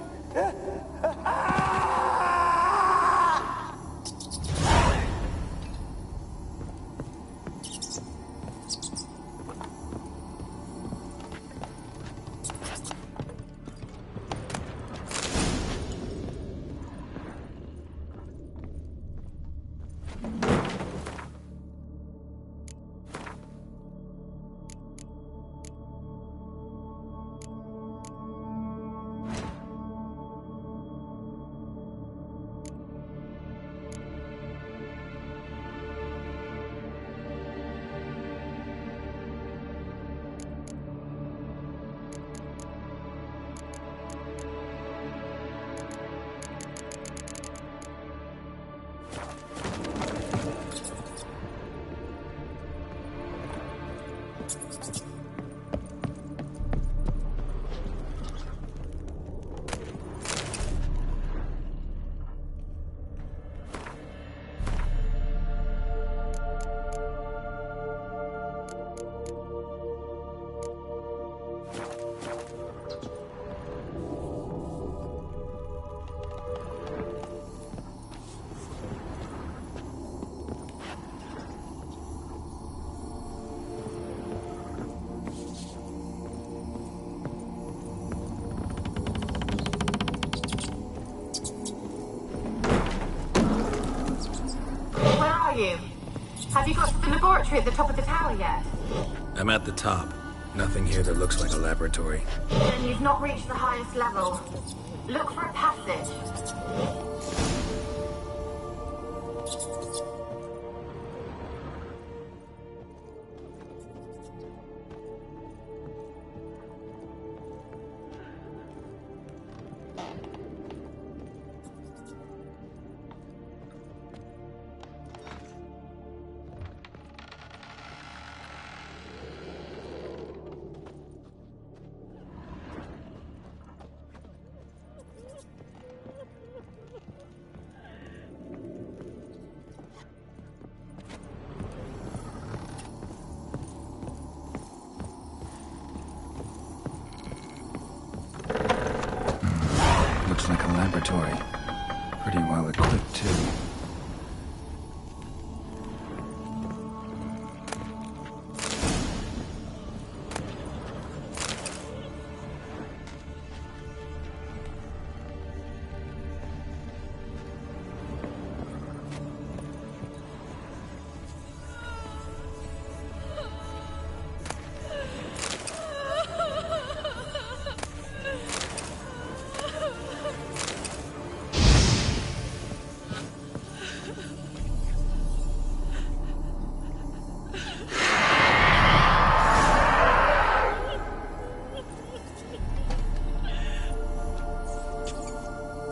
P: Have you got to the laboratory at the top of the tower yet?
I: I'm at the top. Nothing here that looks like a laboratory.
P: Then you've not reached the highest level. Look for a passage.
I: Looks like a laboratory. Pretty well equipped, too.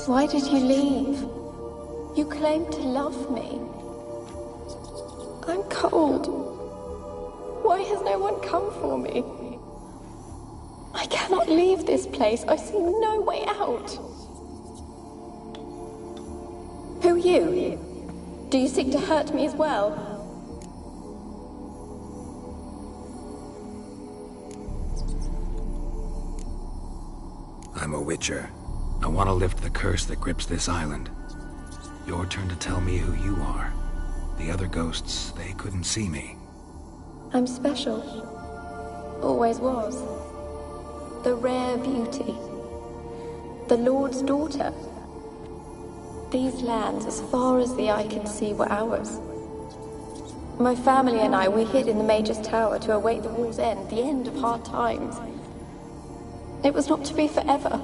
O: Why did you leave? You claimed to love me. I'm cold. Why has no one come for me? I cannot leave this place. I see no way out. Who are you? Do you seek to hurt me as well?
I: I'm a Witcher. I want to lift the curse that grips this island. Your turn to tell me who you are. The other ghosts, they couldn't see me.
O: I'm special. Always was. The rare beauty. The Lord's daughter. These lands, as far as the eye can see, were ours. My family and I, we hid in the Mage's Tower to await the war's end, the end of hard times. It was not to be forever.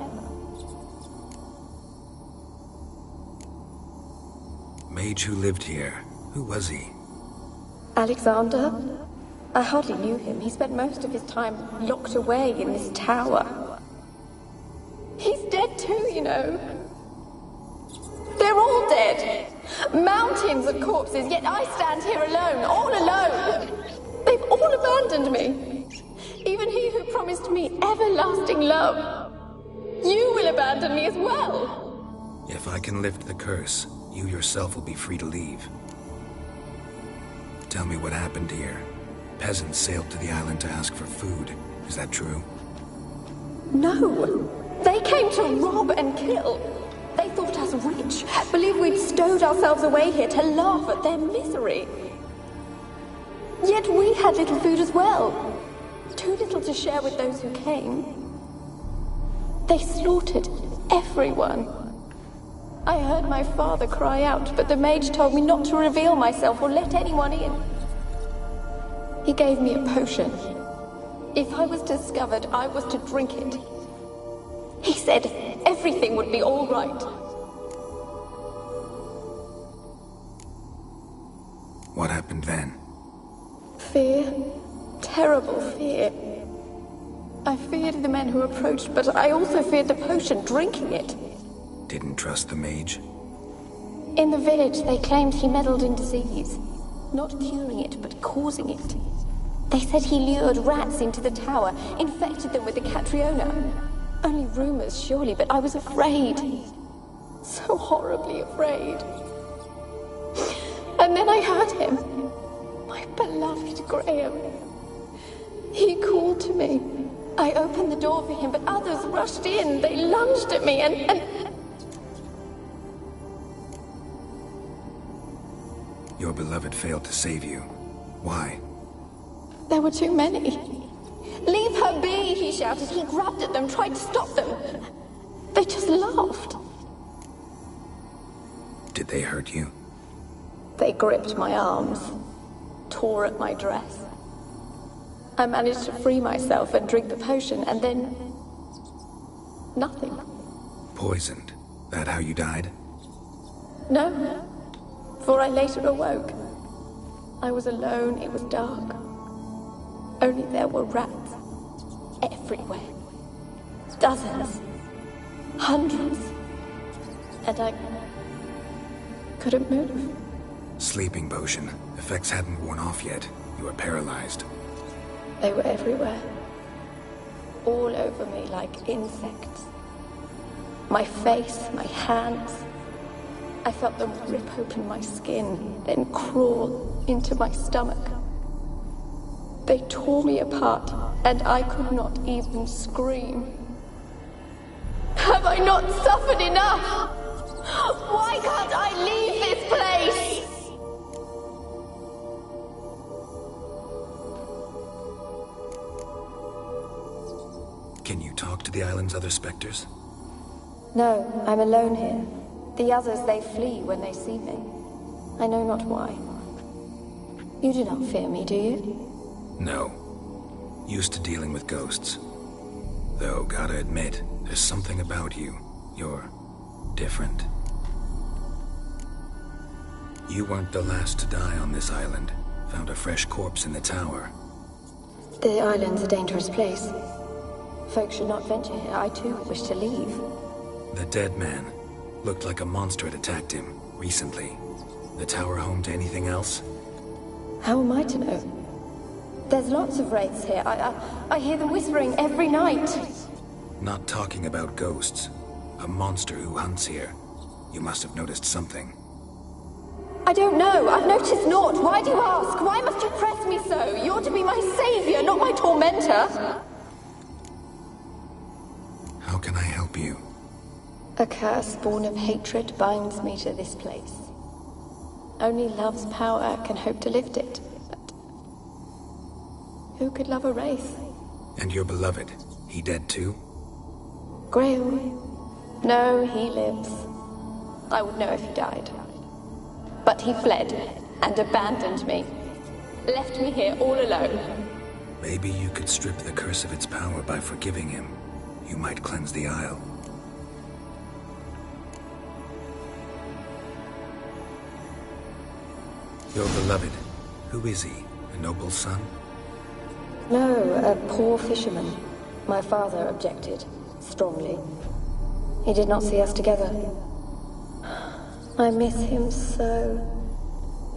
I: Mage who lived here. Who was he?
O: Alexander? I hardly knew him. He spent most of his time locked away in this tower. He's dead too, you know. They're all dead. Mountains of corpses, yet I stand here alone, all alone. They've all abandoned me. Even he who promised me everlasting love. You will abandon me as well.
I: If I can lift the curse, you yourself will be free to leave. Tell me what happened here. Peasants sailed to the island to ask for food. Is that true?
O: No. They came to rob and kill. They thought us rich, believed we'd stowed ourselves away here to laugh at their misery. Yet we had little food as well. Too little to share with those who came. They slaughtered everyone. I heard my father cry out, but the mage told me not to reveal myself or let anyone in. He gave me a potion. If I was discovered, I was to drink it. He said everything would be all right.
I: What happened then?
O: Fear. Terrible fear. I feared the men who approached, but I also feared the potion, drinking it.
I: Didn't trust the mage?
O: In the village, they claimed he meddled in disease. Not curing it, but causing it. They said he lured rats into the tower, infected them with the Catriona. Only rumors, surely, but I was afraid. So horribly afraid. And then I heard him. My beloved Graham. He called to me. I opened the door for him, but others rushed in. They lunged at me and...
I: Your beloved failed to save you. Why?
O: There were too many. Leave her be, he shouted. He grabbed at them, tried to stop them. They just laughed.
I: Did they hurt you?
O: They gripped my arms, tore at my dress. I managed to free myself and drink the potion, and then... nothing.
M: Poisoned. That how you died?
O: No, for I later awoke. I was alone, it was dark. Only there were rats. Everywhere. Dozens. Hundreds. And I... couldn't move.
M: Sleeping potion. Effects hadn't worn off yet. You were paralyzed.
O: They were everywhere. All over me like insects. My face, my hands. I felt them rip open my skin, then crawl into my stomach. They tore me apart, and I could not even scream. Have I not suffered enough? Why can't I leave this place?
M: Can you talk to the island's other specters?
O: No, I'm alone here. The others, they flee when they see me. I know not why. You do not fear me, do you?
M: No. Used to dealing with ghosts. Though, gotta admit, there's something about you. You're different. You weren't the last to die on this island. Found a fresh corpse in the tower.
O: The island's a dangerous place. Folks should not venture here. I too wish to leave.
M: The dead man. Looked like a monster had attacked him, recently. The tower home to anything else?
O: How am I to know? There's lots of wraiths here. I hear them whispering every night.
M: Not talking about ghosts. A monster who hunts here. You must have noticed something.
O: I don't know. I've noticed naught. Why do you ask? Why must you press me so? You're to be my savior, not my tormentor.
M: How can I help you?
O: A curse born of hatred binds me to this place. Only love's power can hope to lift it. But who could love a wraith?
M: And your beloved, he dead too?
O: Graham? No, he lives. I would know if he died. But he fled and abandoned me. Left me here all alone.
M: Maybe you could strip the curse of its power by forgiving him. You might cleanse the Isle. Your beloved, who is he? A noble son?
O: No, a poor fisherman. My father objected, strongly. He did not see us together. I miss him so.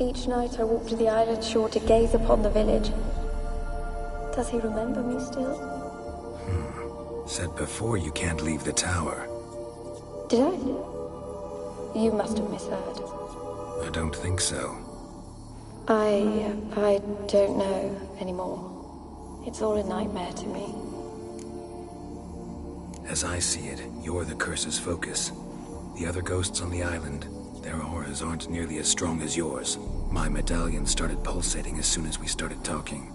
O: Each night I walk to the island shore to gaze upon the village. Does he remember me still?
M: Said before you can't leave the tower.
O: Did I? You must have misheard.
M: I don't think so.
O: I don't know anymore. It's all a nightmare to me.
M: As I see it, you're the curse's focus. The other ghosts on the island, their auras aren't nearly as strong as yours. My medallion started pulsating as soon as we started talking.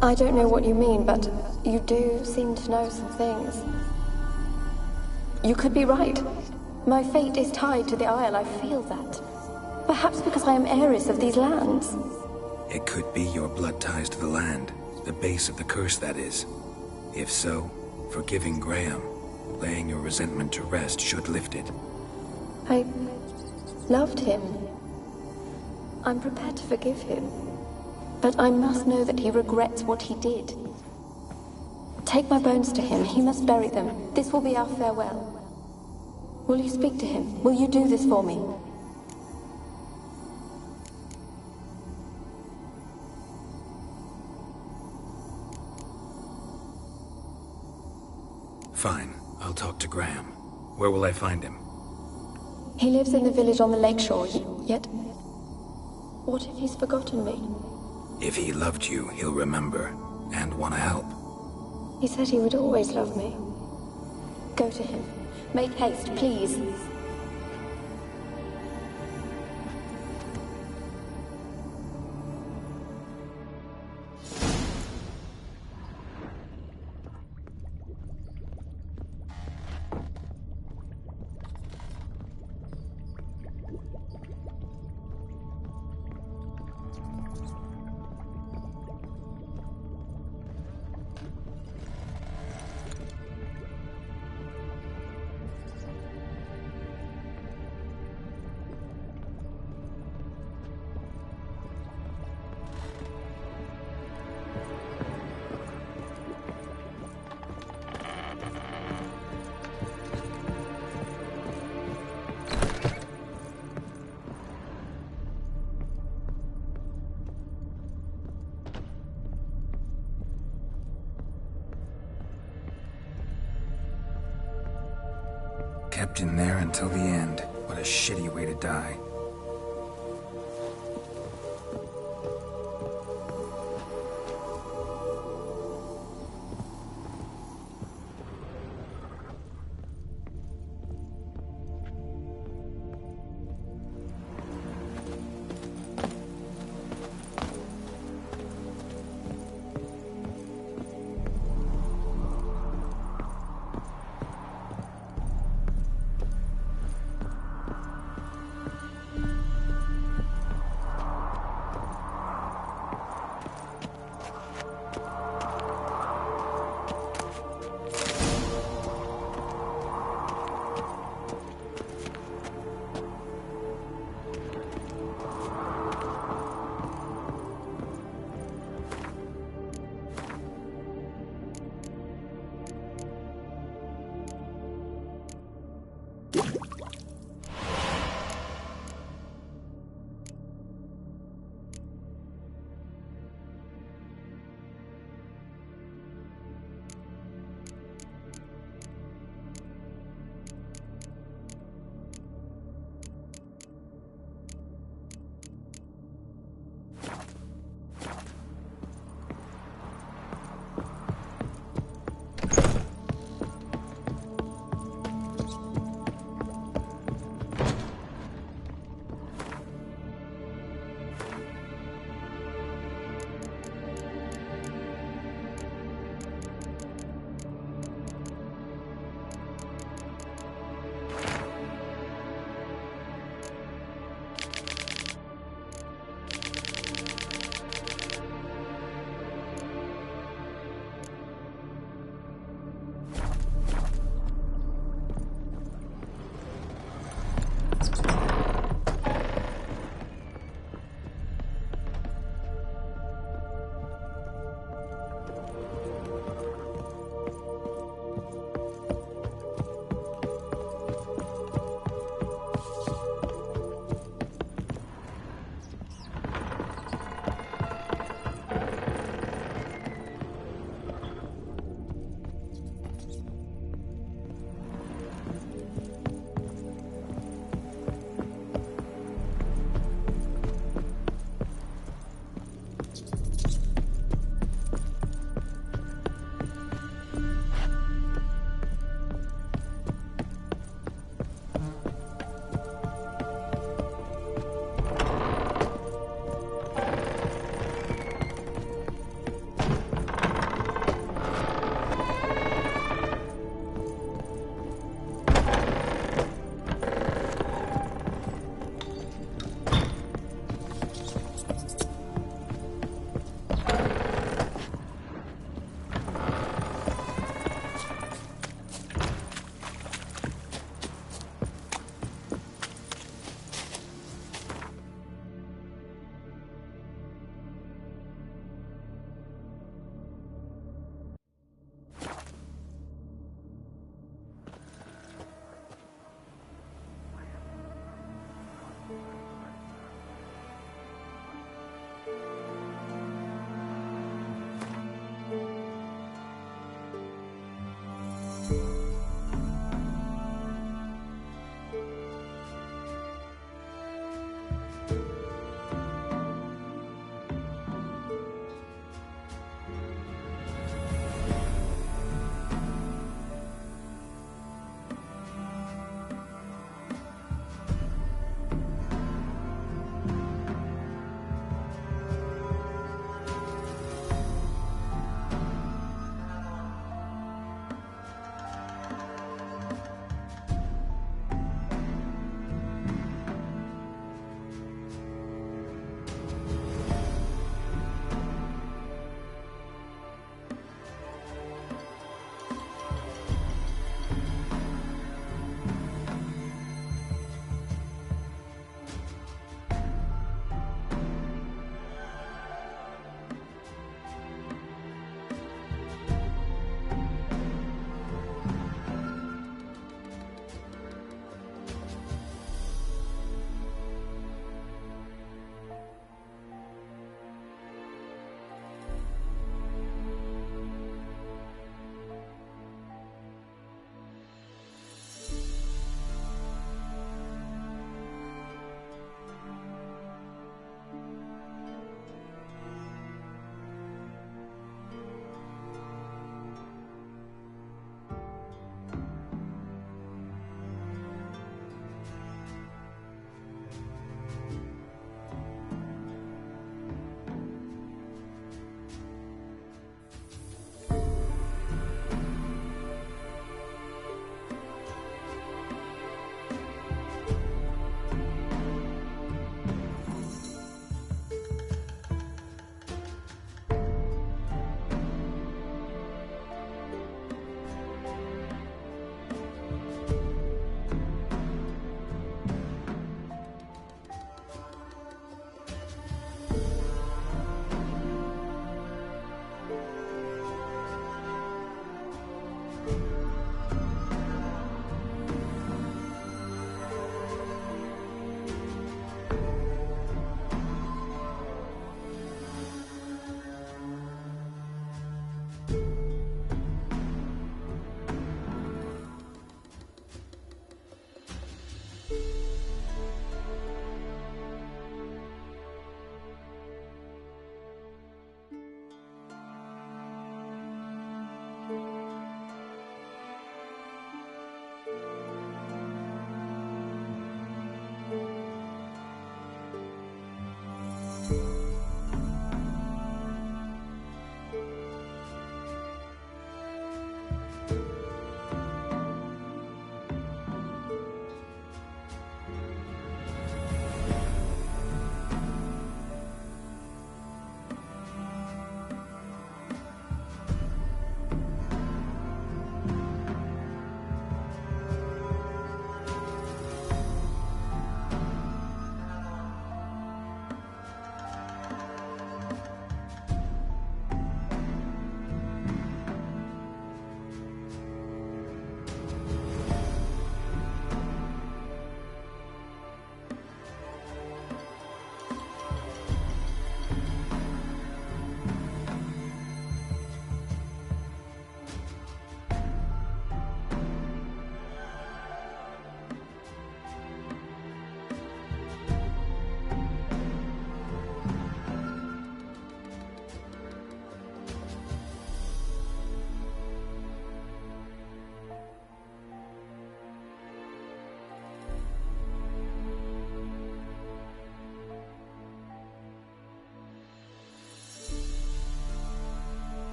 O: I don't know what you mean, but you do seem to know some things. You could be right. My fate is tied to the Isle, I feel that. Perhaps because I am heiress of these lands.
M: It could be your blood ties to the land. The base of the curse, that is. If so, forgiving Graham, laying your resentment to rest should lift it.
O: I loved him. I'm prepared to forgive him. But I must know that he regrets what he did. Take my bones to him. He must bury them. This will be our farewell. Will you speak to him? Will you do this for me?
M: Fine. I'll talk to Graham. Where will I find him?
O: He lives in the village on the lakeshore, yet... What if he's forgotten me?
M: If he loved you, he'll remember, and want to help.
O: He said he would always love me. Go to him. Make haste, please.
I: Kept in there until the end. What a shitty way to die.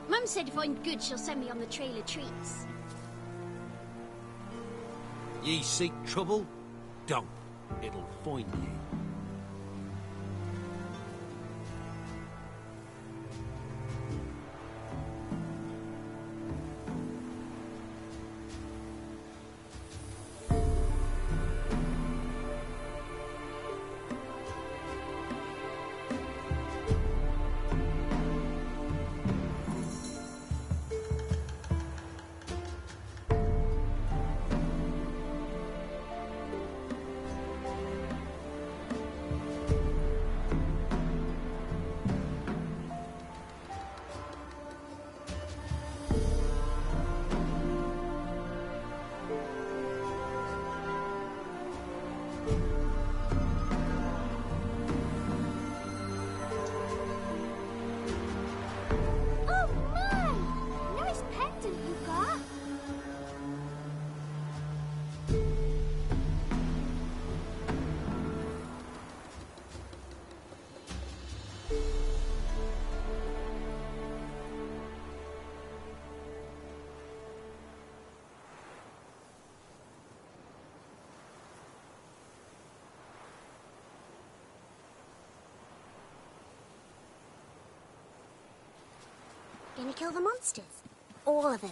T: Mum said if I'm good, she'll send me on the trail of treats.
F: Ye seek trouble? Don't. It'll find ye.
T: Gonna kill the monsters. All of them.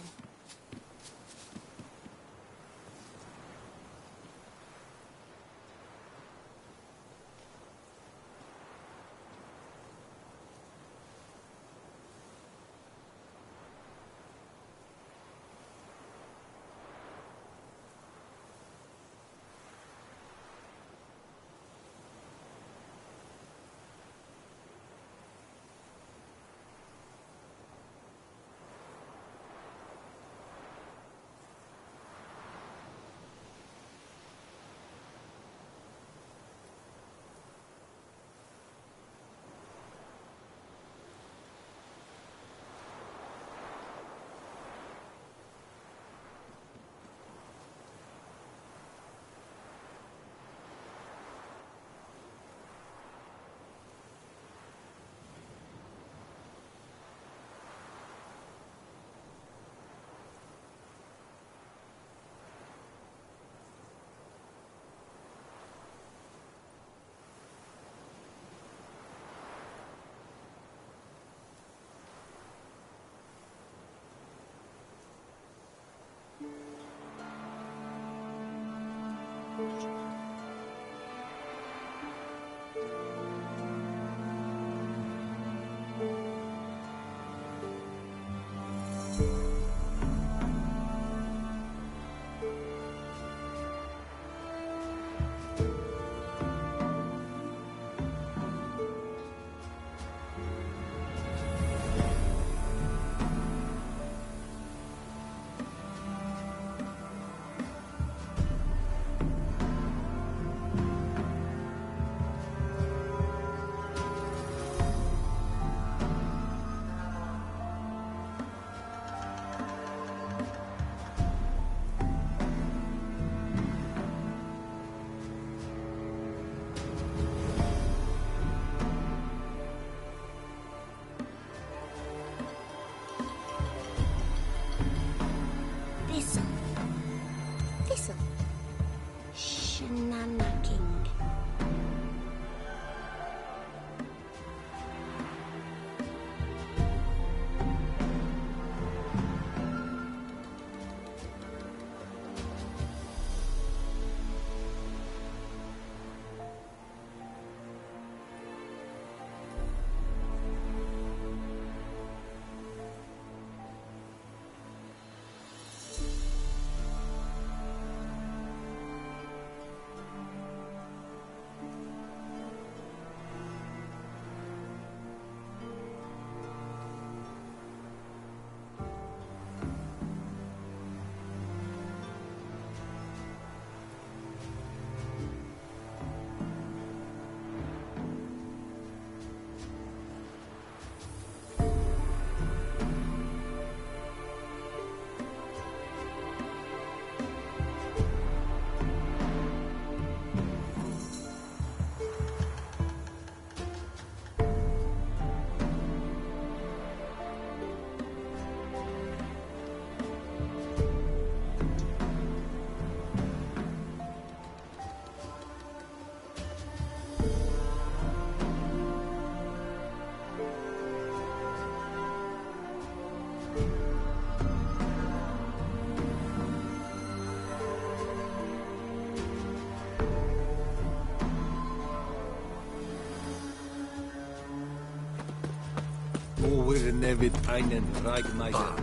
F: Over nevid einen Ragmeiser.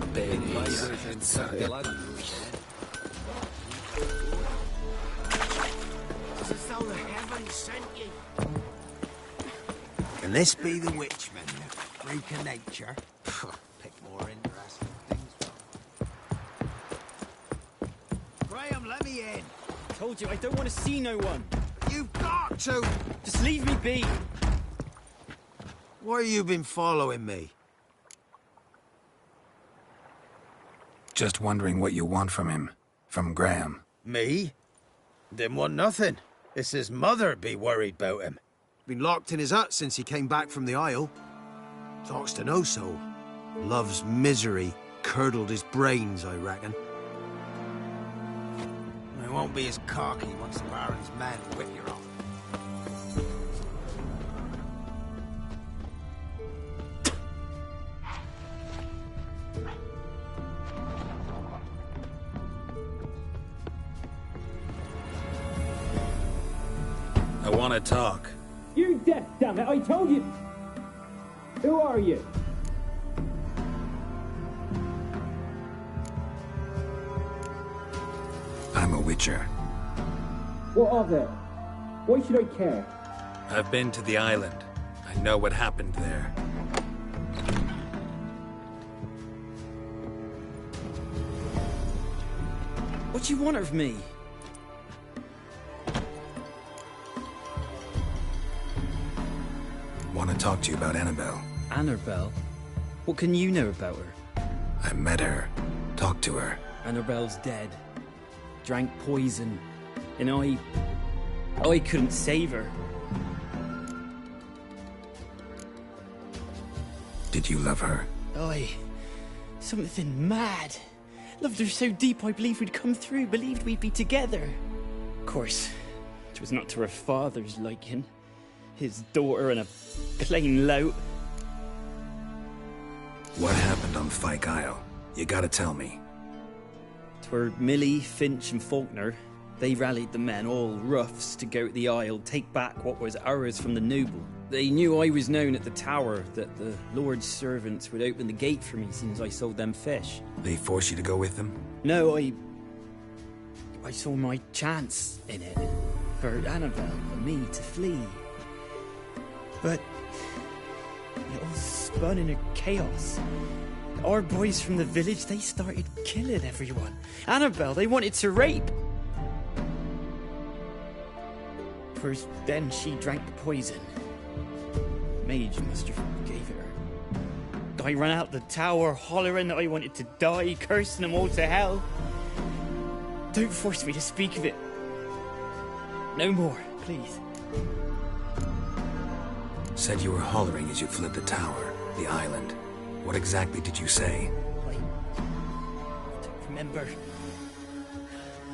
A: It's as though the heavens sent you. Can this be the Witchman, the freak of nature? Pick more interesting things.
U: Graham, let me in. I told you, I don't want to see no one.
A: You've got to!
U: Just leave me be.
A: Why have you been following me?
I: Just wondering what you want from him. From Graham.
A: Me? Didn't want nothing. It's his mother be worried about him. Been locked in his hut since he came back from the Isle. Talks to no soul. Love's misery curdled his brains, I reckon. He won't be as cocky once the Baron's men whip you off.
I: I want to talk.
U: You're deaf, damn it! I told you. Who are you?
I: I'm a Witcher.
U: What of it? Why should I care?
I: I've been to the island. I know what happened there.
U: What do you want of me?
I: Want to talk to you about Annabelle.
U: Annabelle? What can you know about her?
I: I met her. Talked to her.
U: Annabelle's dead. Drank poison. And I couldn't save her.
I: Did you love her?
U: Something mad. Loved her so deep I believed we'd come through, believed we'd be together. Of course, it was not to her father's liking. His daughter and a plain lout.
I: What happened on Fyke Isle? You gotta tell me.
U: 'Twere Millie, Finch and Faulkner. They rallied the men, all roughs, to go to the Isle, take back what was ours from the noble. They knew I was known at the tower, that the Lord's servants would open the gate for me since I sold them fish.
I: They forced you to go with them?
U: No, I saw my chance in it. For Annabelle and me to flee. But it all spun in a chaos. Our boys from the village, they started killing everyone. Annabelle, they wanted to rape. First, then she drank the poison. Mage must have gave it her. I ran out the tower, hollering that I wanted to die, cursing them all to hell. Don't force me to speak of it. No more, please.
I: Said you were hollering as you fled the tower, the island. What exactly did you say?
U: I don't remember.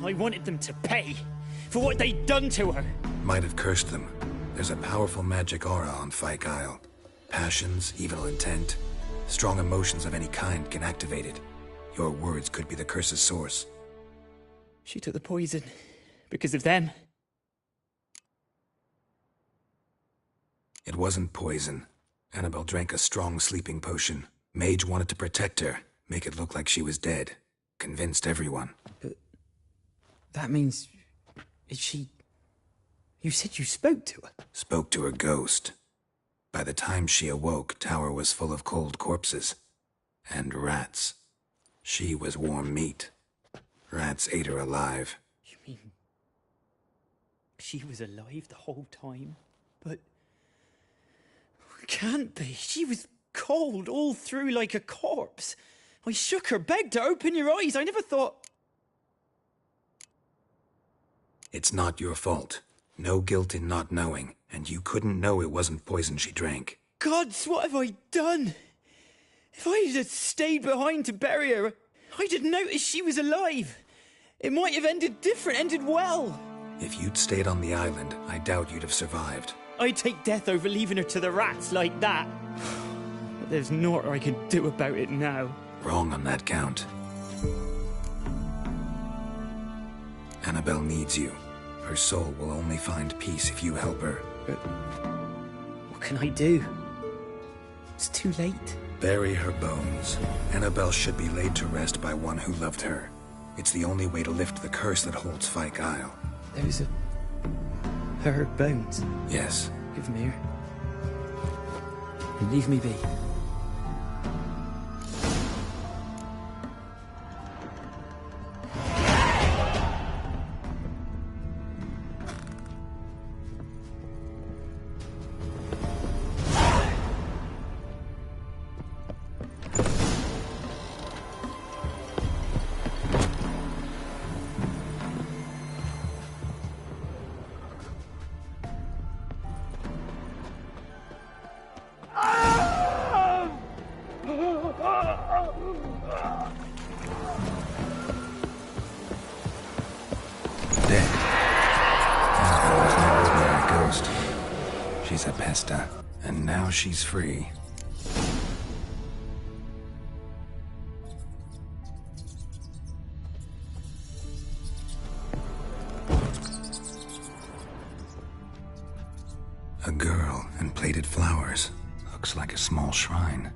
U: I wanted them to pay for what they'd done to her.
I: Might have cursed them. There's a powerful magic aura on Fyke Isle. Passions, evil intent, strong emotions of any kind can activate it. Your words could be the curse's source.
U: She took the poison because of them.
I: It wasn't poison. Annabelle drank a strong sleeping potion. Mage wanted to protect her, make it look like she was dead. Convinced everyone.
U: But that means... is she... You said you spoke to her?
I: Spoke to her ghost. By the time she awoke, tower was full of cold corpses. And rats. She was warm meat. Rats ate her alive.
U: You mean... she was alive the whole time? But... can't be. She was cold all through like a corpse. I shook her, begged her, open your eyes. I never thought...
I: It's not your fault. No guilt in not knowing, and you couldn't know it wasn't poison she drank.
U: Gods, what have I done? If I had stayed behind to bury her, I'd have noticed she was alive. It might have ended different, ended well.
I: If you'd stayed on the island, I doubt you'd have survived.
U: I'd take death over leaving her to the rats like that. But there's naught I can do about it now.
I: Wrong on that count. Annabelle needs you. Her soul will only find peace if you help her.
U: But what can I do? It's too late.
I: Bury her bones. Annabelle should be laid to rest by one who loved her. It's the only way to lift the curse that holds Fyke Isle.
U: There's her bones.
I: Yes.
U: Give them here. And leave me be.
I: She's a pesta, and now she's free. A girl and plated flowers. Looks like a small shrine.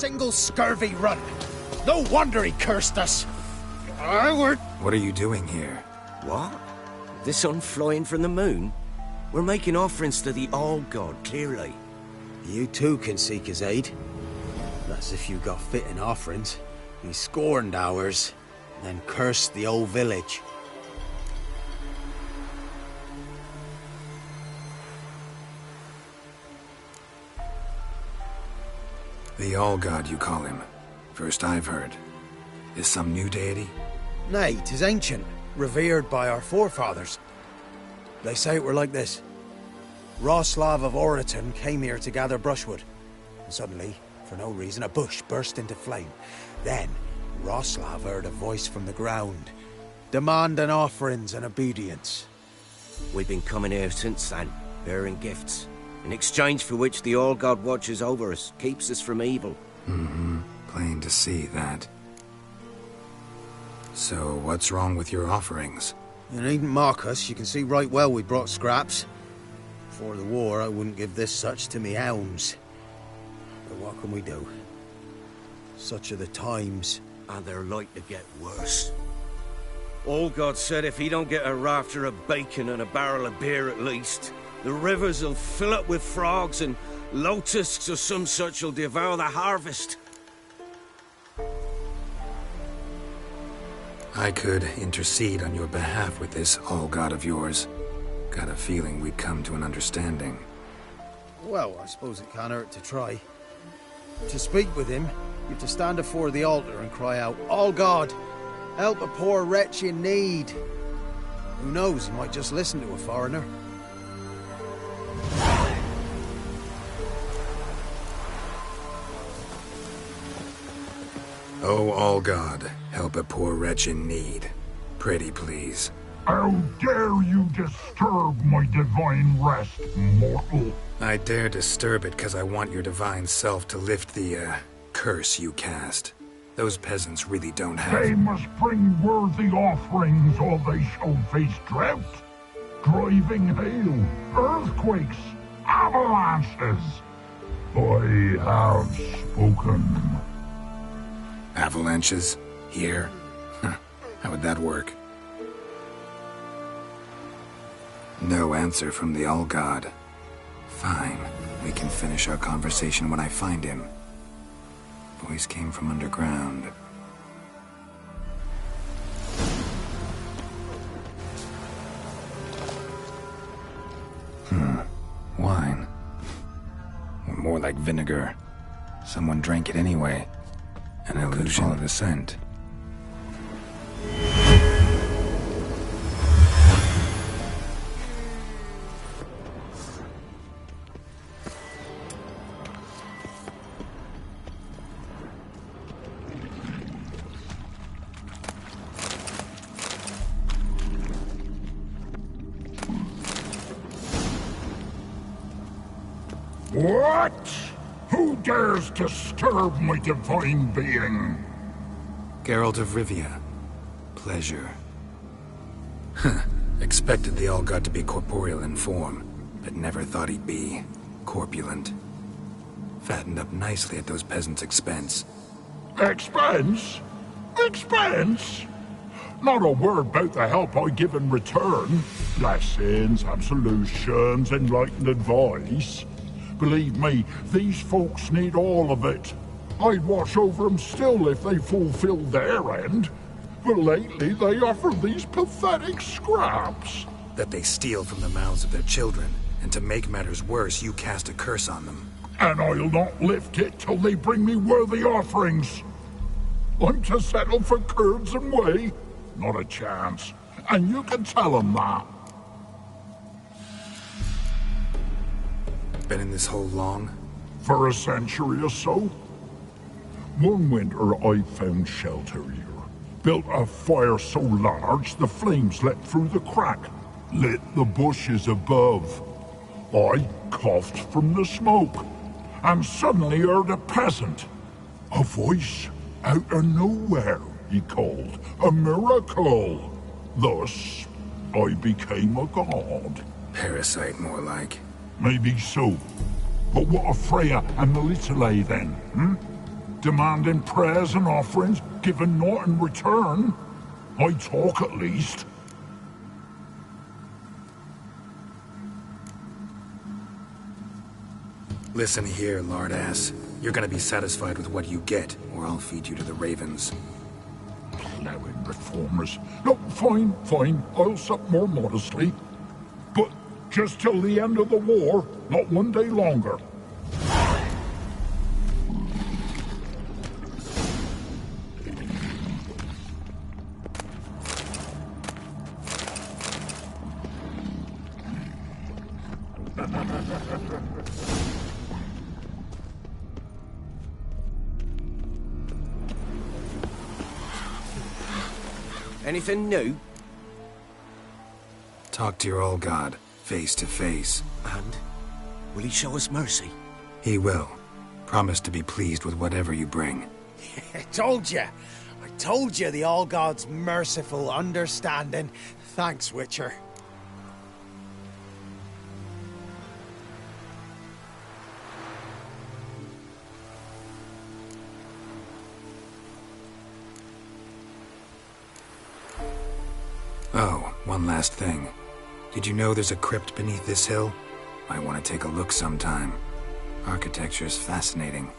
C: single scurvy run. No wonder he cursed us.
I: What are you doing here?
H: What? The sun flying from the moon? We're making offerings to the All-God, clearly.
A: You too can seek his aid. That's if you got fitting offerings. He scorned ours, then cursed the old village.
I: The All-God, you call him. First I've heard. Is some new deity?
A: Nay, 'tis ancient, revered by our forefathers. They say it were like this. Roslav of Oriton came here to gather brushwood. And suddenly, for no reason, a bush burst into flame. Then, Roslav heard a voice from the ground, demanding offerings and obedience.
H: We've been coming here since then, bearing gifts, in exchange for which the All-God watches over us, keeps us from evil.
I: Mm-hmm. Plain to see that. So, what's wrong with your offerings?
A: You needn't mock us. You can see right well we brought scraps. Before the war, I wouldn't give this such to me hounds. But what can we do? Such are the times.
H: And they're like to get worse. All-God said if he don't get a rafter of bacon and a barrel of beer at least, the rivers will fill up with frogs and locusts or some such will devour the harvest.
I: I could intercede on your behalf with this All-God of yours. Got a feeling we'd come to an understanding.
A: Well, I suppose it can't hurt to try. To speak with him, you have to stand before the altar and cry out, All-God, help a poor wretch in need. Who knows, he might just listen to a foreigner.
I: Oh, All-God, help a poor wretch in need. Pretty please.
V: How dare you disturb my divine rest, mortal?
I: I dare disturb it because I want your divine self to lift the, curse you cast. Those peasants really don't have...
V: They must bring worthy offerings or they shall face drought, driving hail, earthquakes, avalanches. I have spoken.
I: Avalanches? Here? How would that work? No answer from the All-God. Fine. We can finish our conversation when I find him. Voice came from underground. Wine. Or more like vinegar. Someone drank it anyway. An illusion of the scent.
V: What? Who dares disturb my divine being?
I: Geralt of Rivia. Pleasure. Expected the All-God to be corporeal in form, but never thought he'd be corpulent. Fattened up nicely at those peasants' expense.
V: Expense? Expense? Not a word about the help I give in return. Lessons, absolutions, enlightened advice. Believe me, these folks need all of it. I'd watch over them still if they fulfilled their end. But lately they offer these pathetic scraps.
I: That they steal from the mouths of their children, and to make matters worse, you cast a curse on them.
V: And I'll not lift it till they bring me worthy offerings. I'm to settle for curds and whey? Not a chance. And you can tell them that.
I: Been in this hole long?
V: For a century or so. One winter I found shelter here. Built a fire so large the flames leapt through the crack, lit the bushes above. I coughed from the smoke, and suddenly heard a peasant. A voice out of nowhere, he called. A miracle. Thus, I became a god.
I: Parasite, more like.
V: Maybe so. But what of Freya and Melitele then, demanding prayers and offerings, giving naught in return. I talk at least.
M: Listen here, lardass. You're gonna be satisfied with what you get, or I'll feed you to the ravens.
V: Plowing reformers. No, fine, fine. I'll sup more modestly. But just till the end of the war, not one day longer.
H: Anything new?
M: Talk to your old god, face to face.
H: And? Will he show us mercy?
M: He will. Promise to be pleased with whatever you bring.
E: I told you the All-God's merciful, understanding. Thanks, Witcher.
M: Oh, one last thing. Did you know there's a crypt beneath this hill? Might want to take a look sometime. Architecture's fascinating.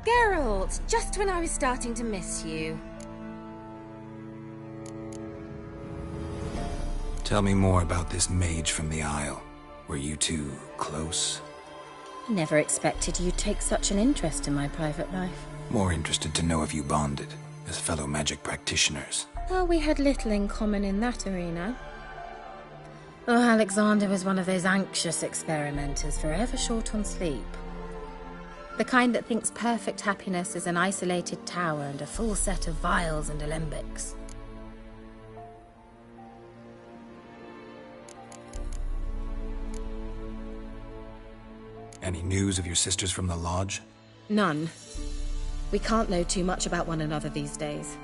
J: Geralt, just when I was starting to miss you.
M: Tell me more about this mage from the Isle. Were you two close?
J: I never expected you'd take such an interest in my private life.
M: More interested to know if you bonded, as fellow magic practitioners.
J: Well, we had little in common in that arena. Oh, Alexander was one of those anxious experimenters, forever short on sleep. The kind that thinks perfect happiness is an isolated tower and a full set of vials and alembics.
M: Any news of your sisters from the lodge?
J: None. We can't know too much about one another these days.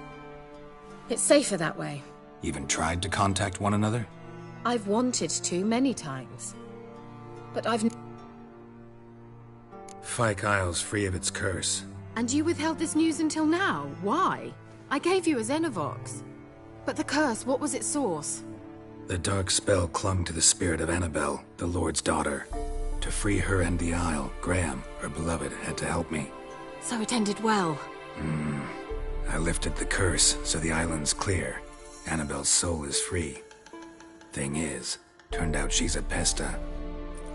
J: It's safer that way.
M: Even tried to contact one another?
J: I've wanted to many times. But I've...
M: Fyke Isle's free of its curse.
J: And you withheld this news until now? Why? I gave you a Xenovox. But the curse, what was its source?
M: The dark spell clung to the spirit of Annabelle, the Lord's daughter. To free her and the Isle, Graham, her beloved, had to help me.
J: So it ended well.
M: I lifted the curse, so the island's clear. Annabelle's soul is free. Thing is, turned out she's a Pesta.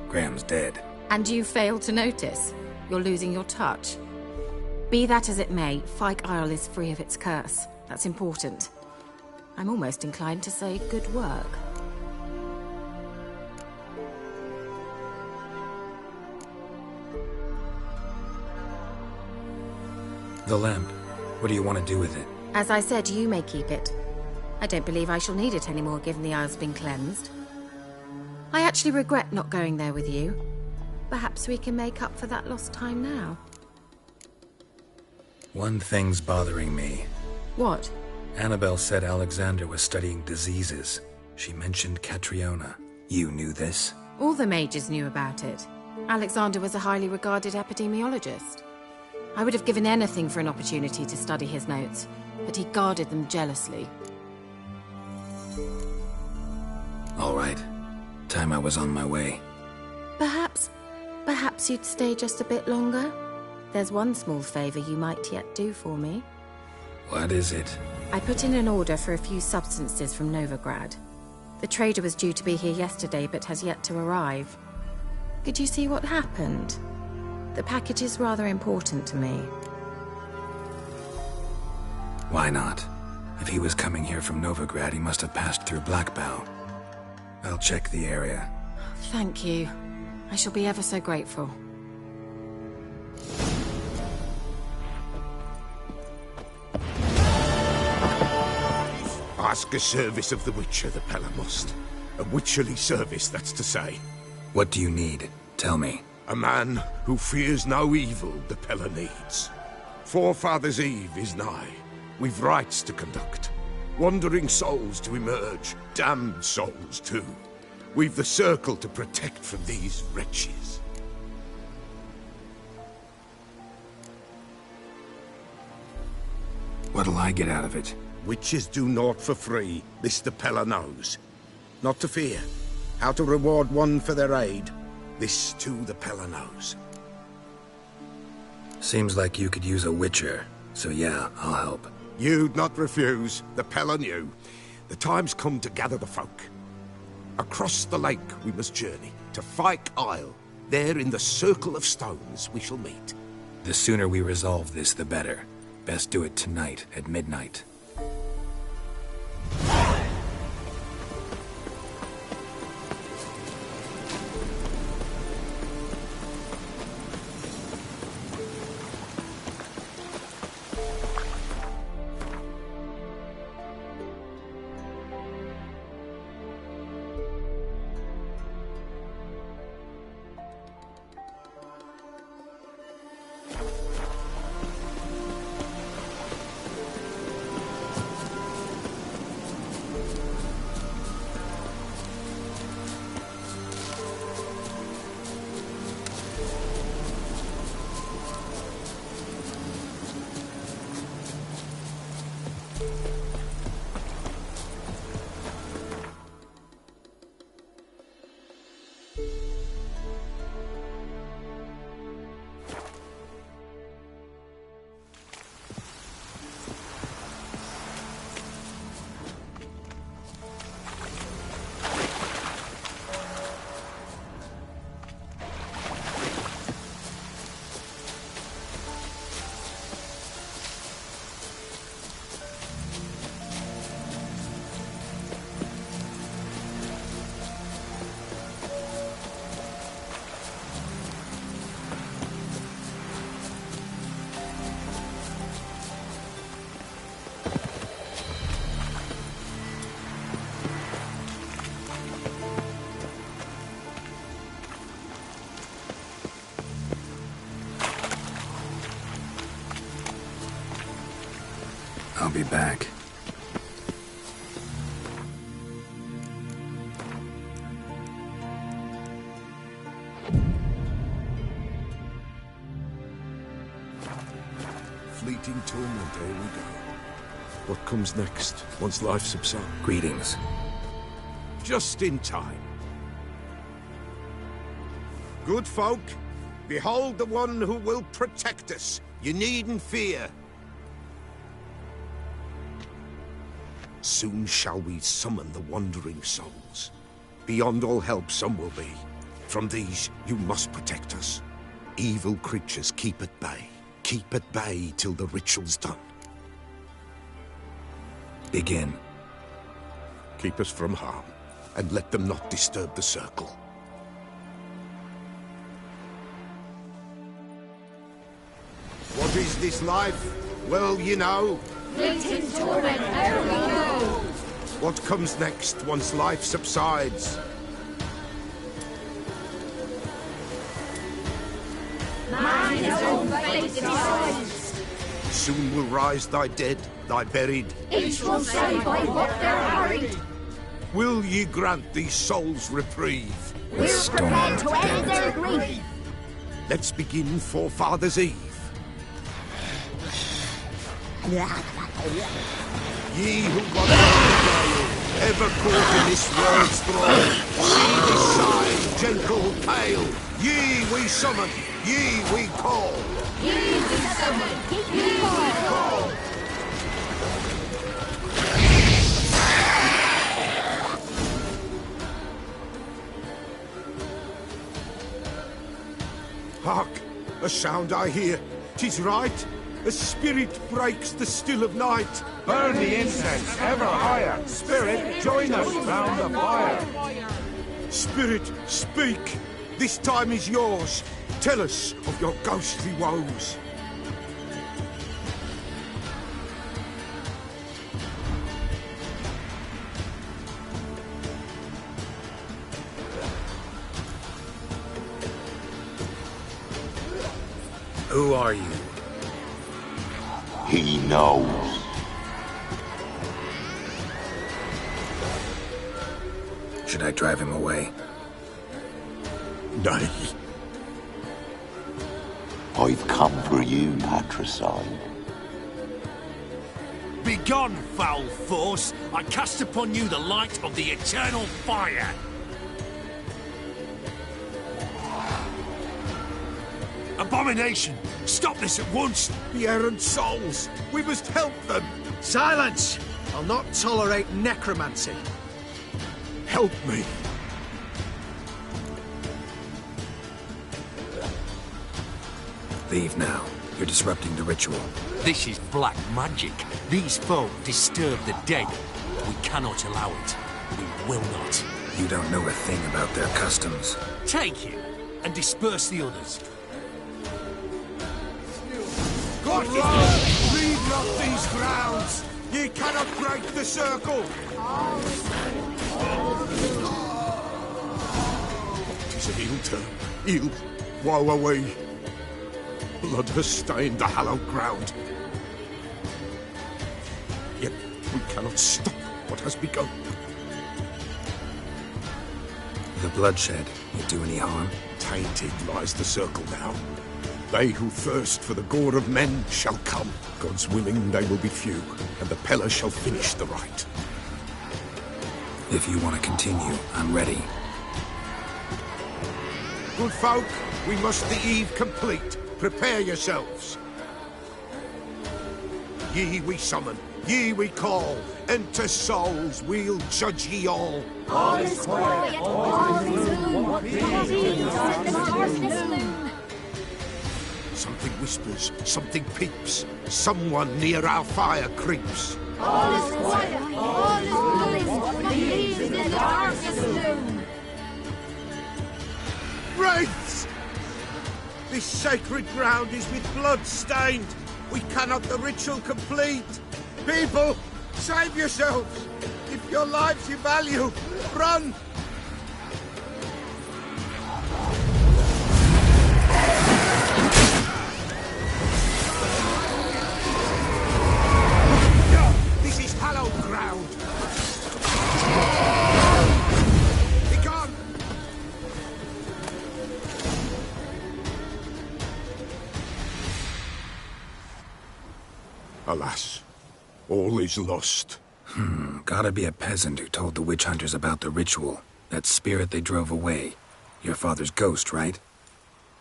M: Graham's dead.
J: And you failed to notice? You're losing your touch. Be that as it may, Fyke Isle is free of its curse. That's important. I'm almost inclined to say good work.
I: The lamp. What do you want to do with it?
J: As I said, you may keep it. I don't believe I shall need it anymore, given the Isle's been cleansed. I actually regret not going there with you. Perhaps we can make up for that lost time now.
I: One thing's bothering me.
J: What?
I: Annabelle said Alexander was studying diseases. She mentioned Catriona. You knew this?
J: All the mages knew about it. Alexander was a highly regarded epidemiologist. I would have given anything for an opportunity to study his notes, but he guarded them jealously.
I: All right. Time I was on my way.
J: Perhaps you'd stay just a bit longer? There's one small favor you might yet do for me.
I: What is it?
J: I put in an order for a few substances from Novigrad. The trader was due to be here yesterday, but has yet to arrive. Could you see what happened? The package is rather important to me.
I: Why not? If he was coming here from Novigrad, he must have passed through Blackbough. I'll check the area.
J: Thank you. I shall be ever so grateful.
D: Ask a service of the Witcher, the Pella must. A witcherly service, that's to say.
I: What do you need? Tell me.
D: A man who fears no evil the Pella needs. Forefathers' Eve is nigh. We've rites to conduct. Wandering souls to emerge. Damned souls, too. We've the circle to protect from these wretches.
I: What'll I get out of it?
D: Witches do naught for free, this the Pella knows. Not to fear. How to reward one for their aid, this too the Pella knows.
I: Seems like you could use a witcher, so yeah, I'll help.
D: You'd not refuse, the Pella knew. The time's come to gather the folk. Across the lake we must journey, to Fyke Isle. There in the circle of stones we shall meet.
I: The sooner we resolve this, the better. Best do it tonight, at midnight. I'll be back.
D: Fleeting torment, here we go. What comes next, once life subsides?
I: Greetings.
D: Just in time. Good folk, behold the one who will protect us. You needn't fear. Soon shall we summon the wandering souls. Beyond all help some will be. From these, you must protect us. Evil creatures keep at bay. Keep at bay till the ritual's done.
I: Begin.
D: Keep us from harm, and let them not disturb the circle. What is this life? Well, you know.
T: Fleeting torment, ere we go.
D: What comes next once life subsides?
T: Man his own fate decides.
D: Soon will rise thy dead, thy buried.
T: Each will say by what they're hurried.
D: Will ye grant these souls reprieve?
T: We're prepared to end their grief.
D: Let's begin Forefathers' Eve. Ye who got ever caught in this world's thrall, ye decide, gentle, pale. Ye we summon, ye we call.
T: Ye we summon, ye we call.
D: Hark! A sound I hear. 'Tis right. A spirit breaks the still of night.
K: Burn the incense ever higher. Spirit, join us round the fire.
D: Spirit, speak. This time is yours. Tell us of your ghostly woes.
I: Who are you?
L: He knows.
I: Should I drive him away?
D: Nay.
L: I've come for you, Patricide.
F: Begone, foul force! I cast upon you the light of the eternal fire! Abomination! Stop this at once!
D: The errant souls! We must help them!
E: Silence! I'll not tolerate necromancy.
D: Help me!
I: Leave now. You're disrupting the ritual.
F: This is black magic. These folk disturb the dead. We cannot allow it. We will not.
I: You don't know a thing about their customs.
F: Take him and disperse the others.
D: Good Lord! Leave not these grounds! Ye cannot break the circle! Tis an ill turn. Ill. Woe away. Blood has stained the hallowed ground. Yet we cannot stop what has begun.
I: The bloodshed will do any harm?
D: Tainted lies the circle now. They who thirst for the gore of men shall come. God's willing, they will be few, and the Pella shall finish the rite.
I: If you want to continue, I'm ready.
D: Good folk, we must the eve complete. Prepare yourselves. Ye we summon, ye we call. Enter souls, we'll judge ye all.
T: All is quiet, all is gloom. What begins in the darkness loom?
D: Something whispers, something peeps. Someone near our fire creeps.
T: All is quiet, all is gloom. What begins in the darkness loom?
D: Wraiths! This sacred ground is with blood stained. We cannot the ritual complete. People, save yourselves. If your lives you value, run! This is hallowed ground. Begone! Alas, all is lost.
I: Gotta be a peasant who told the witch hunters about the ritual. That spirit they drove away. Your father's ghost, right?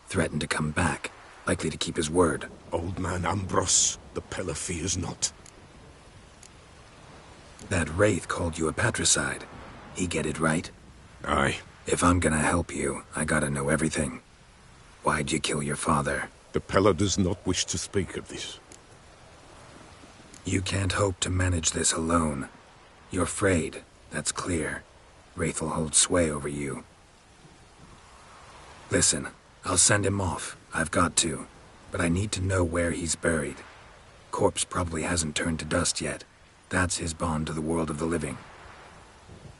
I: Threatened to come back. Likely to keep his word.
D: Old man Ambros, the Pella fears not.
I: That wraith called you a patricide. He get it right?
D: Aye.
I: If I'm gonna help you, I gotta know everything. Why'd you kill your father?
D: The Pella does not wish to speak of this.
I: You can't hope to manage this alone. You're afraid, that's clear. Wraith will hold sway over you. Listen, I'll send him off. I've got to. But I need to know where he's buried. Corpse probably hasn't turned to dust yet. That's his bond to the world of the living.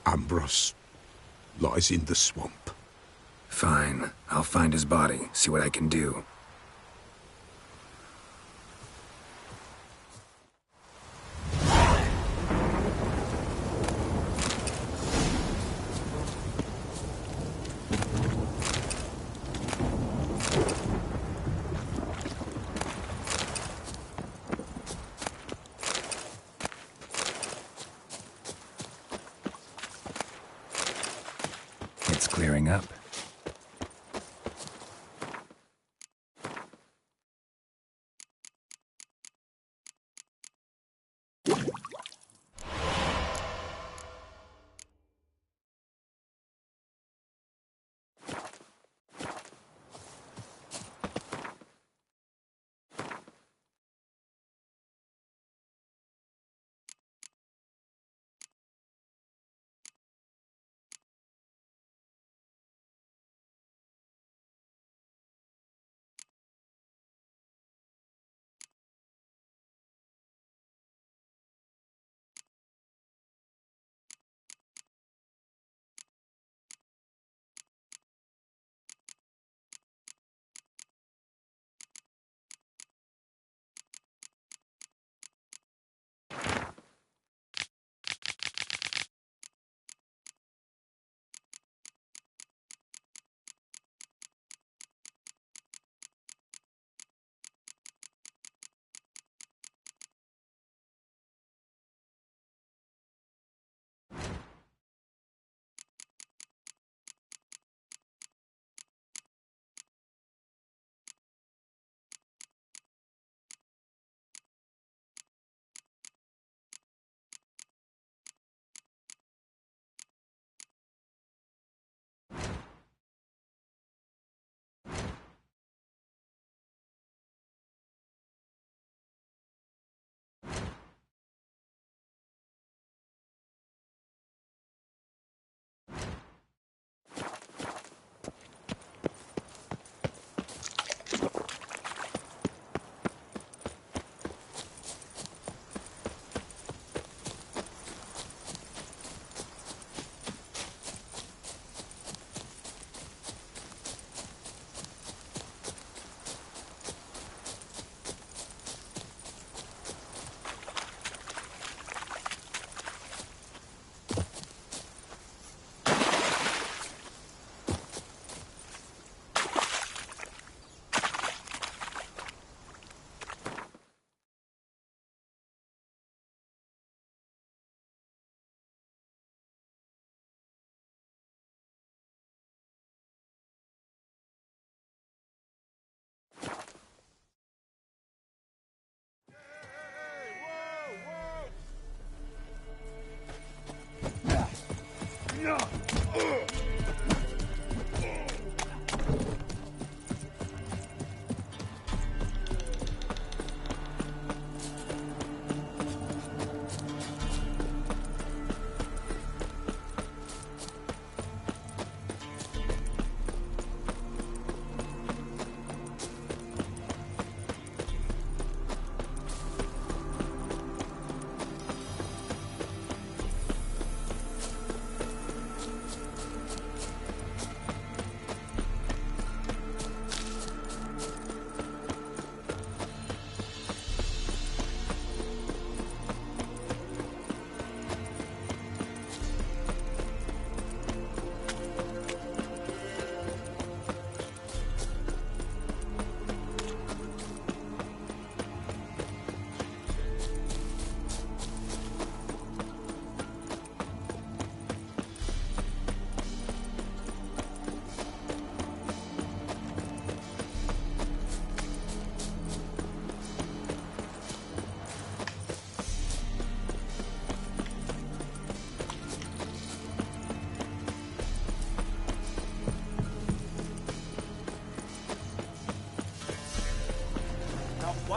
D: Ambros lies in the swamp.
I: Fine. I'll find his body, see what I can do. It's clearing up.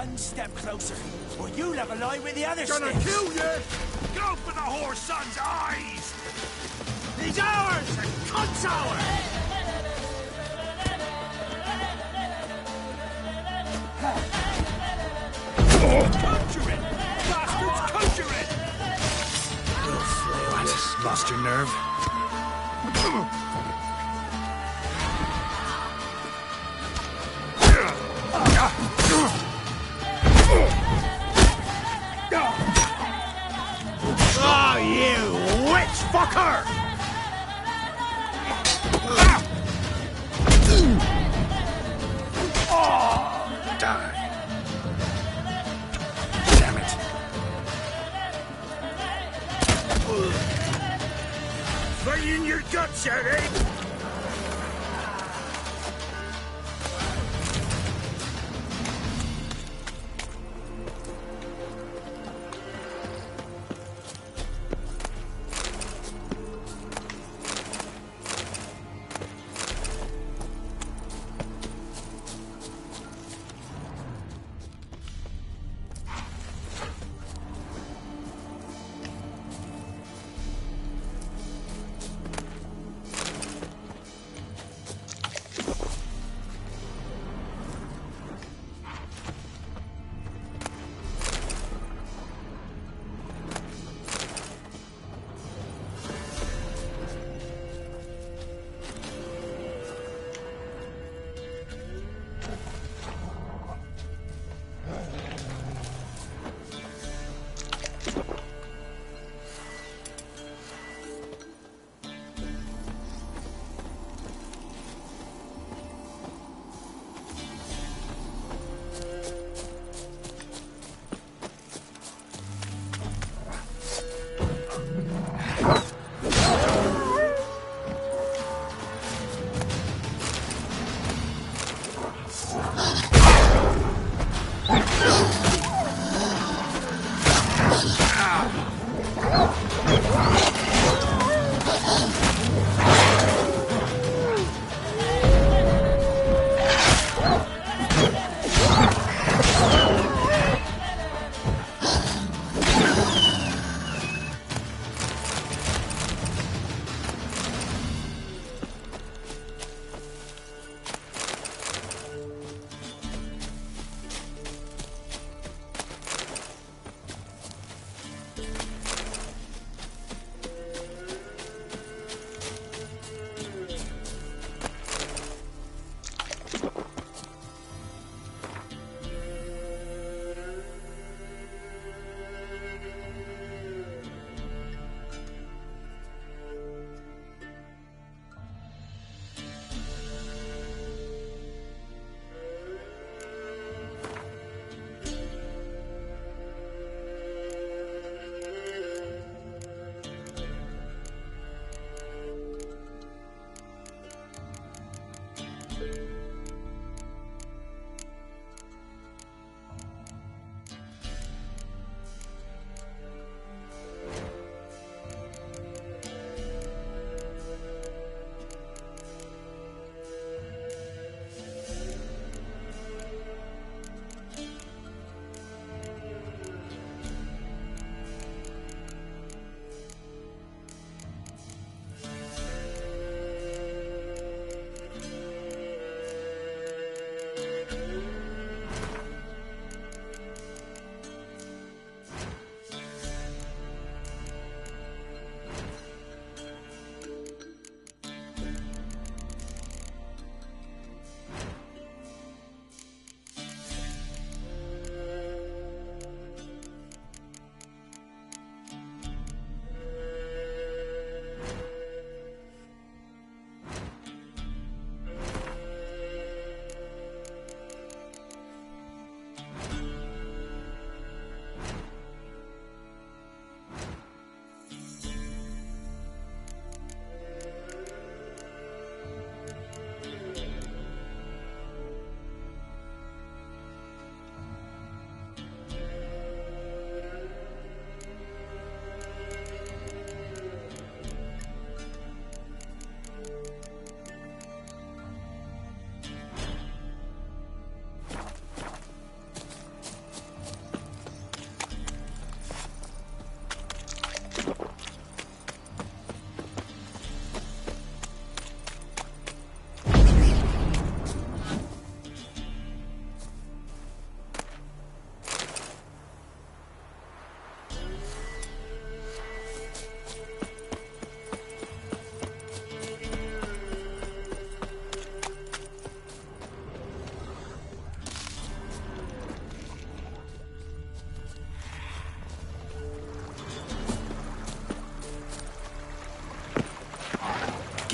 S: one step closer, or you'll have a lie with the other
D: Gonna
S: sticks.
D: kill you! Go for the whore's son's eyes!
E: He's ours! And cunt's ours!
S: Conjure it! Bastards, conjure it!
I: What? Lost your nerve?
E: Oh, you witch fucker!
I: Oh, die. Damn it.
D: Right in your guts, Eddie!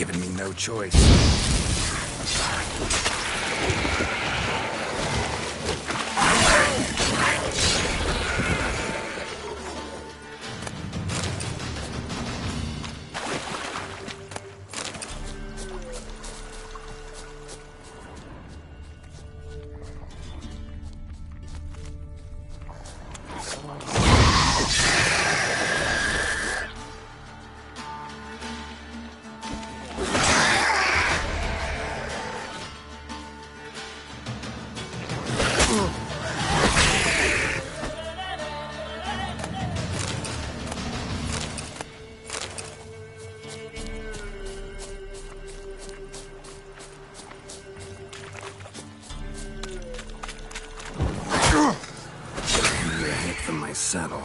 I: given me no choice. Saddle.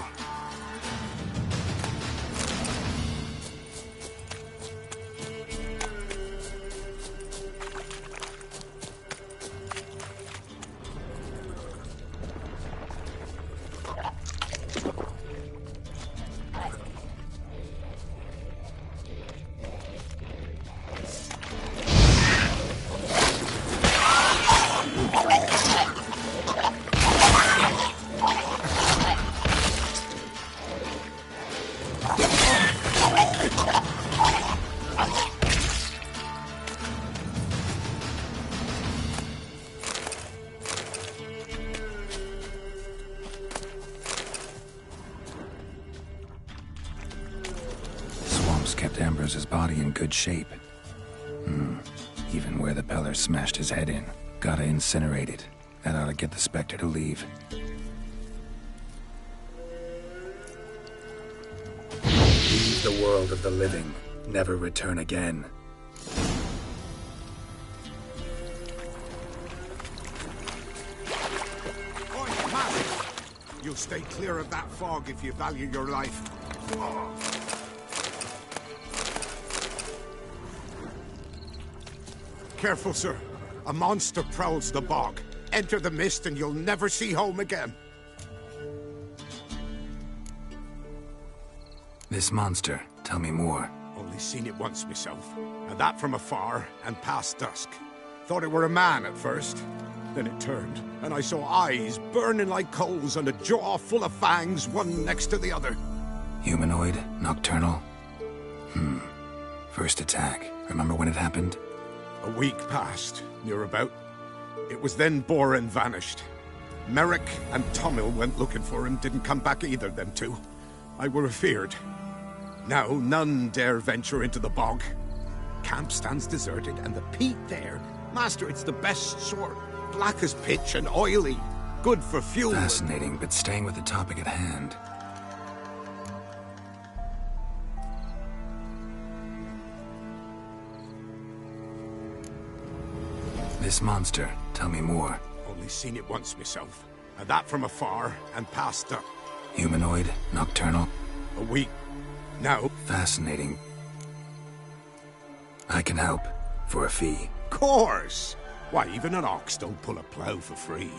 I: Kept Ambrose's body in good shape. Even where the Peller smashed his head in. Gotta incinerate it. That ought to get the Spectre to leave. Leave the world of the living. Never return again.
D: Oi, Master! You'll stay clear of that fog if you value your life. Careful, sir. A monster prowls the bog. Enter the mist and you'll never see home again.
I: This monster, tell me more.
D: Only seen it once myself, and that from afar and past dusk. Thought it were a man at first. Then it turned, and I saw eyes burning like coals and a jaw full of fangs, one next to the other.
I: Humanoid? Nocturnal? First attack. Remember when it happened?
D: A week passed, near about. It was then Boren vanished. Merrick and Tomil went looking for him, didn't come back either, them two. I were afeard. Now none dare venture into the bog. Camp stands deserted, and the peat there, Master, it's the best sort. Black as pitch and oily. Good for fuel.
I: Fascinating, but staying with the topic at hand. This monster, tell me more.
D: Only seen it once myself, and that from afar and past dusk.
I: Humanoid? Nocturnal?
D: A week. Now.
I: Fascinating. I can help. For a fee.
D: Course! Why, even an ox don't pull a plow for free.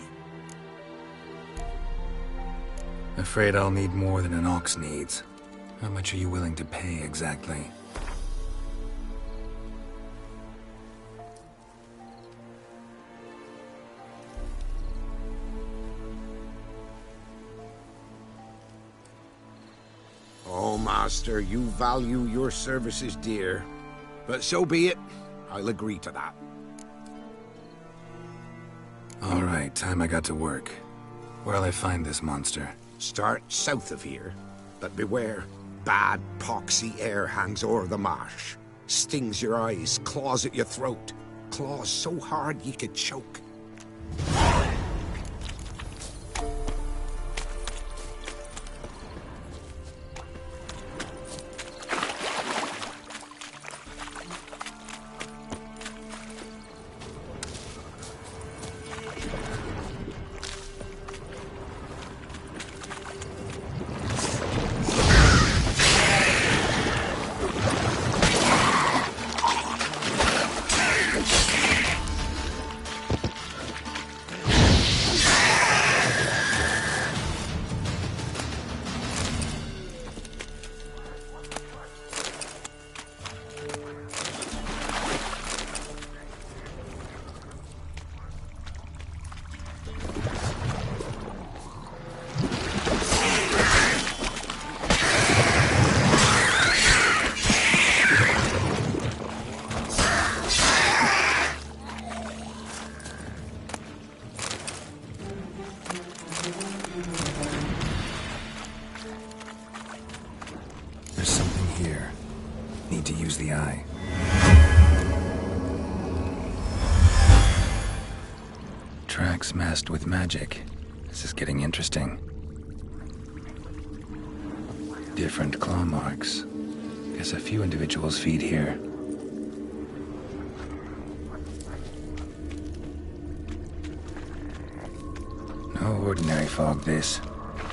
I: Afraid I'll need more than an ox needs. How much are you willing to pay exactly?
D: Oh, Master, you value your services dear. But so be it. I'll agree to that.
I: All right, time I got to work. Where'll I find this monster?
D: Start south of here. But beware. Bad, poxy air hangs o'er the marsh. Stings your eyes, claws at your throat. Claws so hard ye could choke.
I: Need to use the eye. Tracks masked with magic. This is getting interesting. Different claw marks. Guess a few individuals feed here. No ordinary fog, this.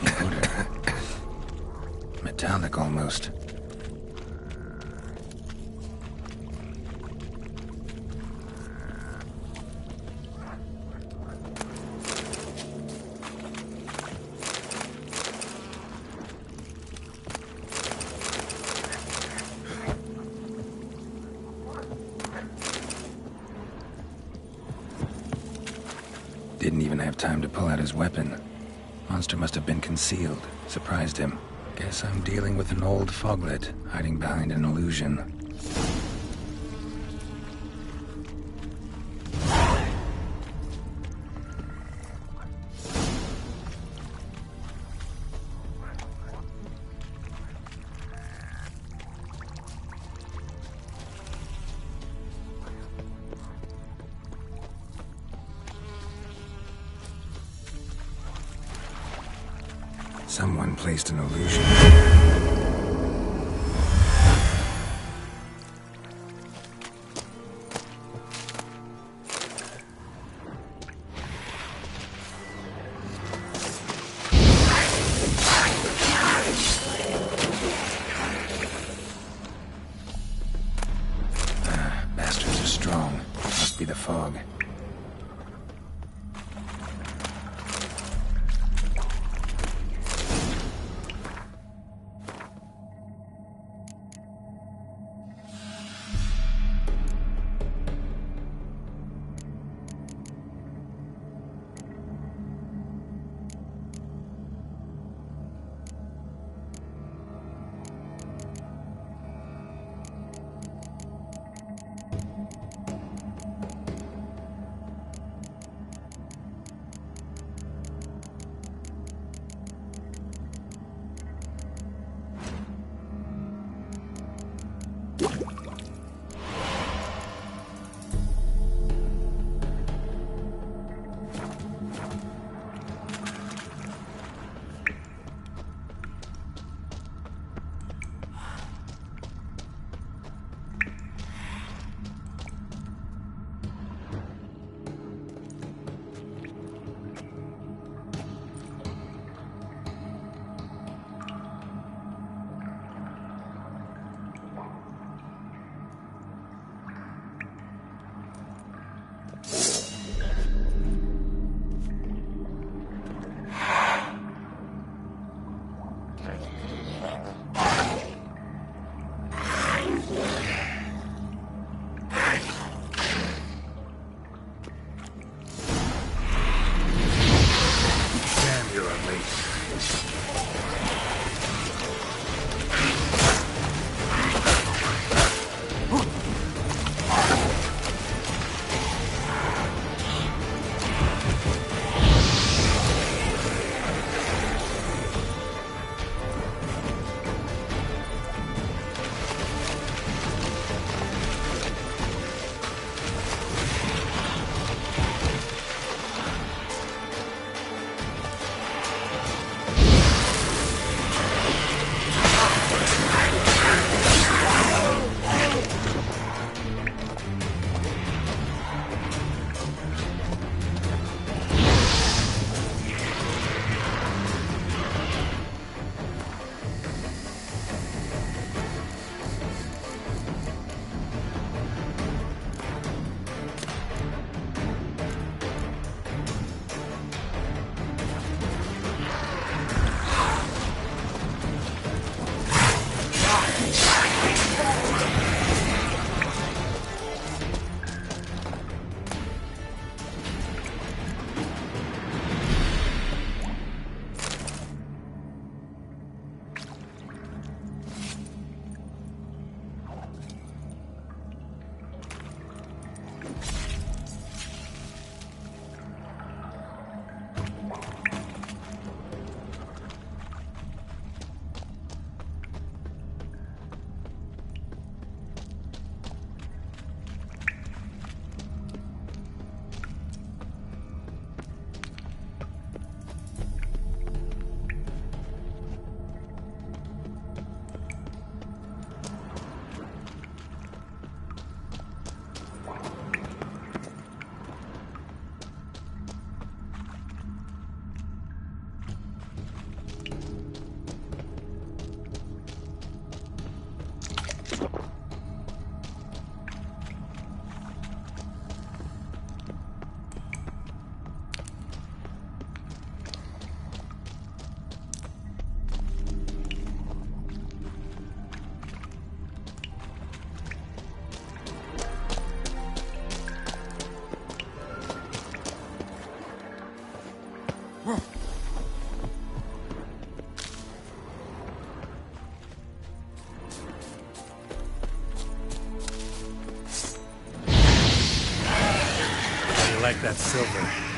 I: The odor. Metallic almost. Didn't even have time to pull out his weapon. Monster must have been concealed. Surprised him. Guess I'm dealing with an old foglet, hiding behind an illusion. Someone placed an illusion. Bastards are strong. Must be the fog.
Q: that silver.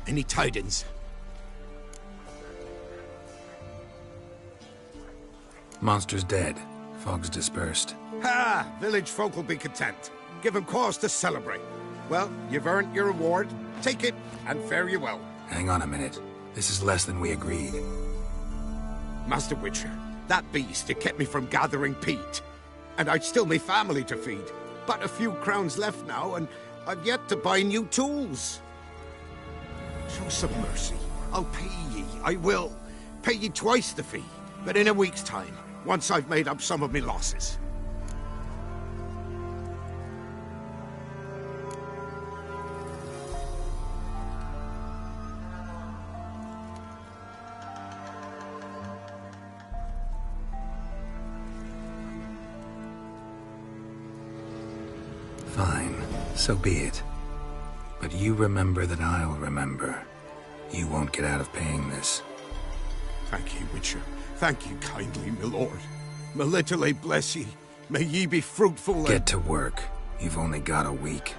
D: Any tidings?
I: Monster's dead. Fog's dispersed.
D: Ha! Village folk will be content. Give 'em cause to celebrate. Well, you've earned your reward. Take it, and fare you well.
I: Hang on a minute. This is less than we agreed.
D: Master Witcher, that beast, it kept me from gathering peat. And I'd still me family to feed. But a few crowns left now, and I've yet to buy new tools. Show some mercy. I'll pay ye. I will. Pay ye twice the fee, but in a week's time, once I've made up some of me losses.
I: Fine. So be it. But you remember that I'll remember. You won't get out of paying this.
D: Thank ye, Witcher. Thank you kindly, my lord. Melitele bless ye. May ye be fruitful and...
I: Get to work. You've only got a week.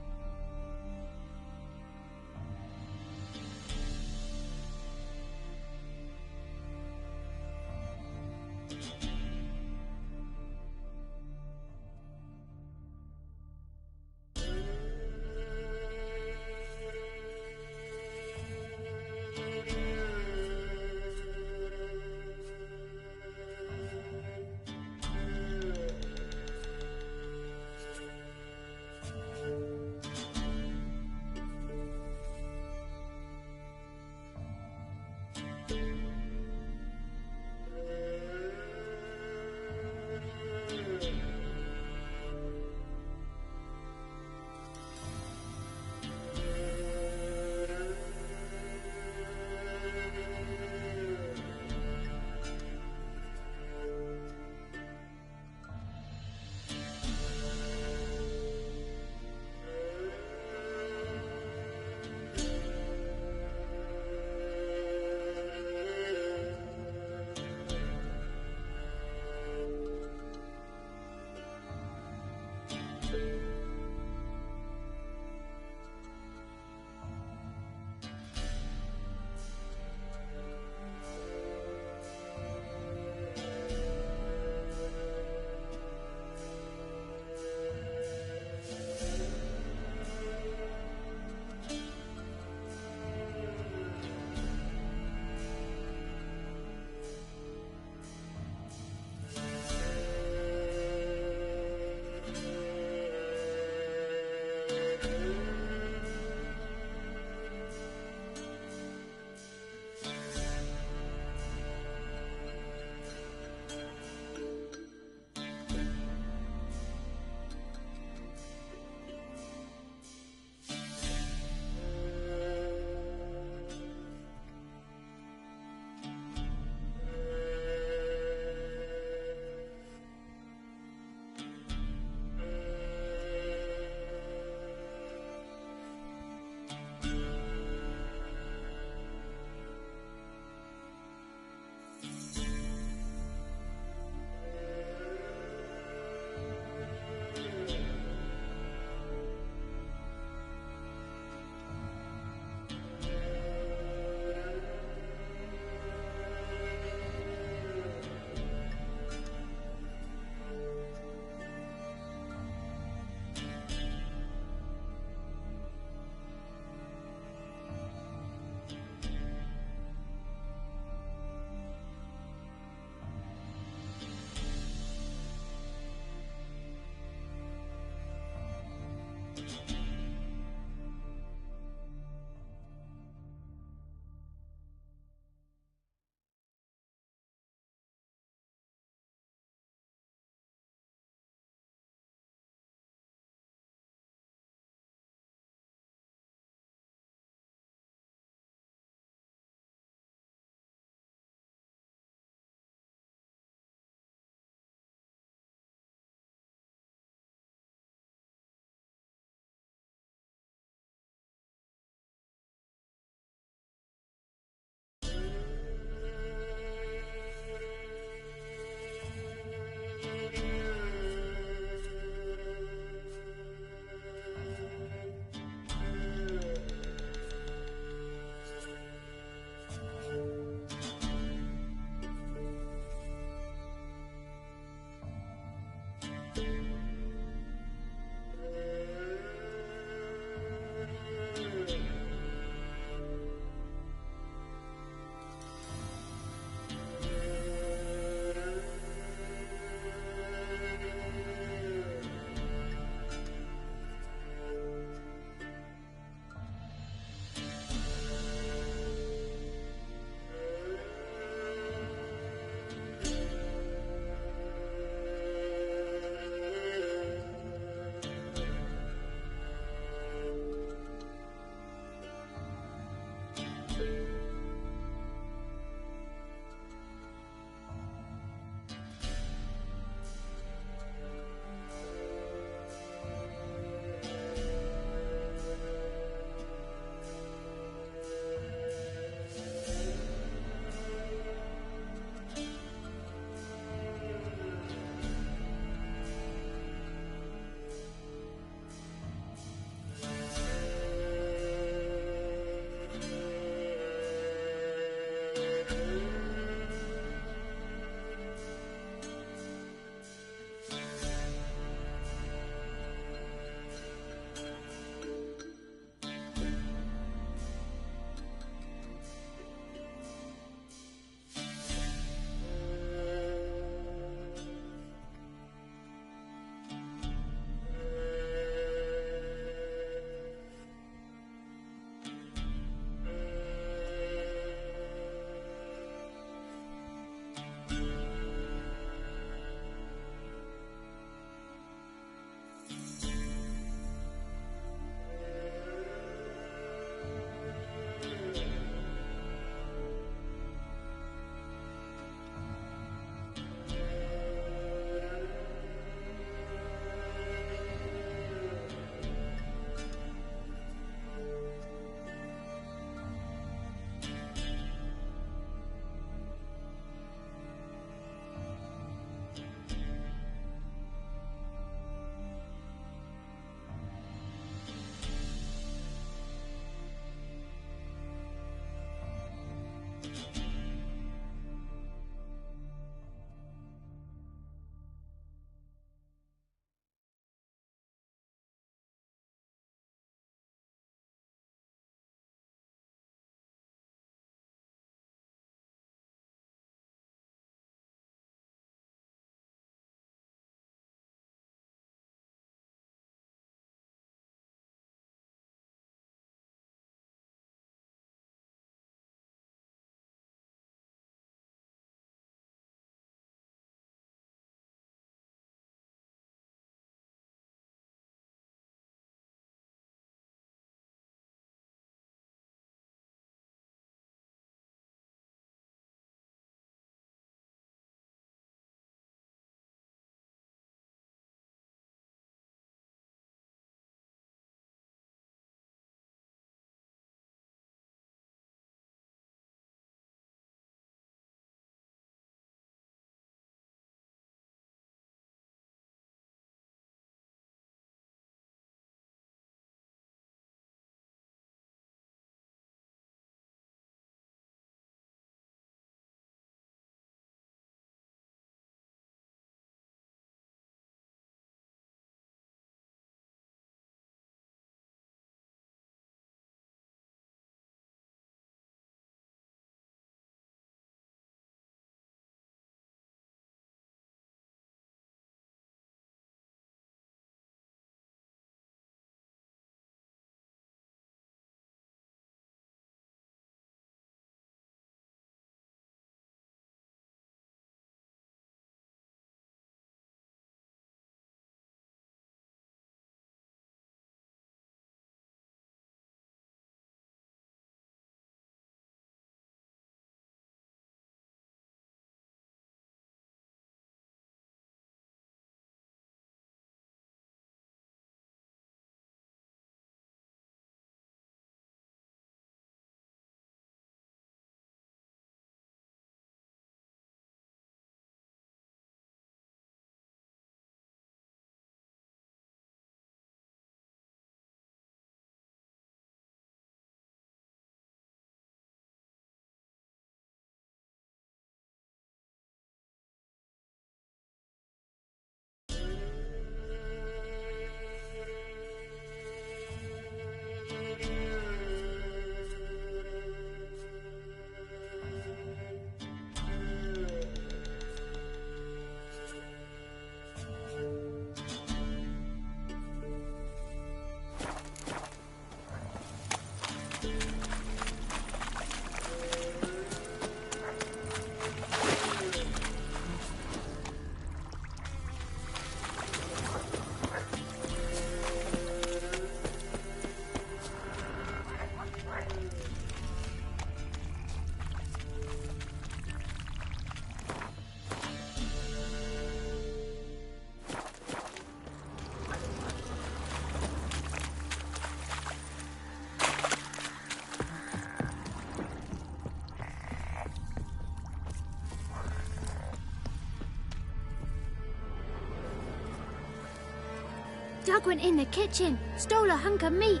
T: Hug went in the kitchen, stole a hunk of meat.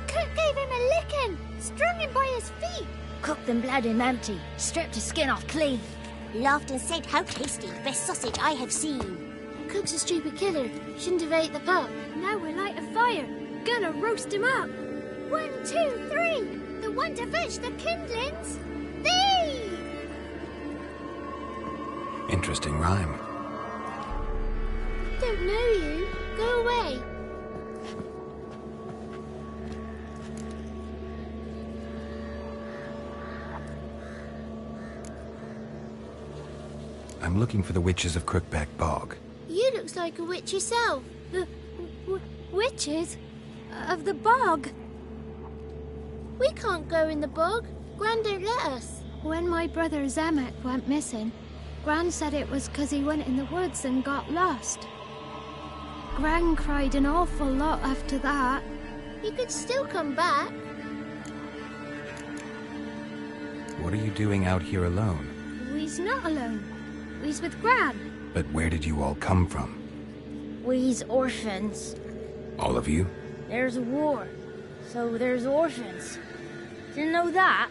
T: Cook gave him a licking, strung him by his feet.
B: Cooked and bled him empty, stripped his skin off clean.
N: Laughed and said, how tasty, best sausage I have seen.
T: Cook's a stupid killer, shouldn't have ate the pup. Now we'll light a fire, gonna roast him up. 1, 2, 3, the one to fetch the kindlings. Thee!
I: Interesting rhyme.
T: Don't know you. Go away.
I: I'm looking for the witches of Crookback Bog.
T: You looks like a witch yourself. The witches of the bog. We can't go in the bog. Gran don't let us. When my brother Zemet went missing, Gran said it was 'cause he went in the woods and got lost. Gran cried an awful lot after that. You could still come back.
I: What are you doing out here alone?
T: We's not alone. We's with Gran.
I: But where did you all come from?
B: We's orphans.
I: All of you?
B: There's a war, so there's orphans. Didn't know that?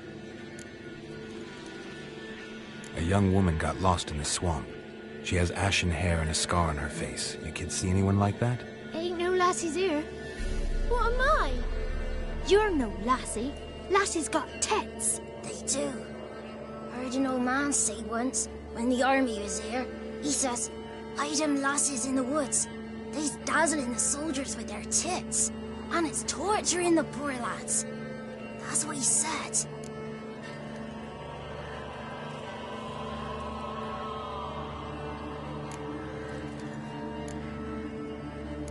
I: A young woman got lost in the swamp. She has ashen hair and a scar on her face. You kids see anyone like that?
T: Ain't no lassies here. What am I? You're no lassie. Lassies got tits.
B: They do. Heard an old man say once, when the army was here, he says, hide them lasses in the woods. They's dazzling the soldiers with their tits. And it's torturing the poor lads. That's what he said.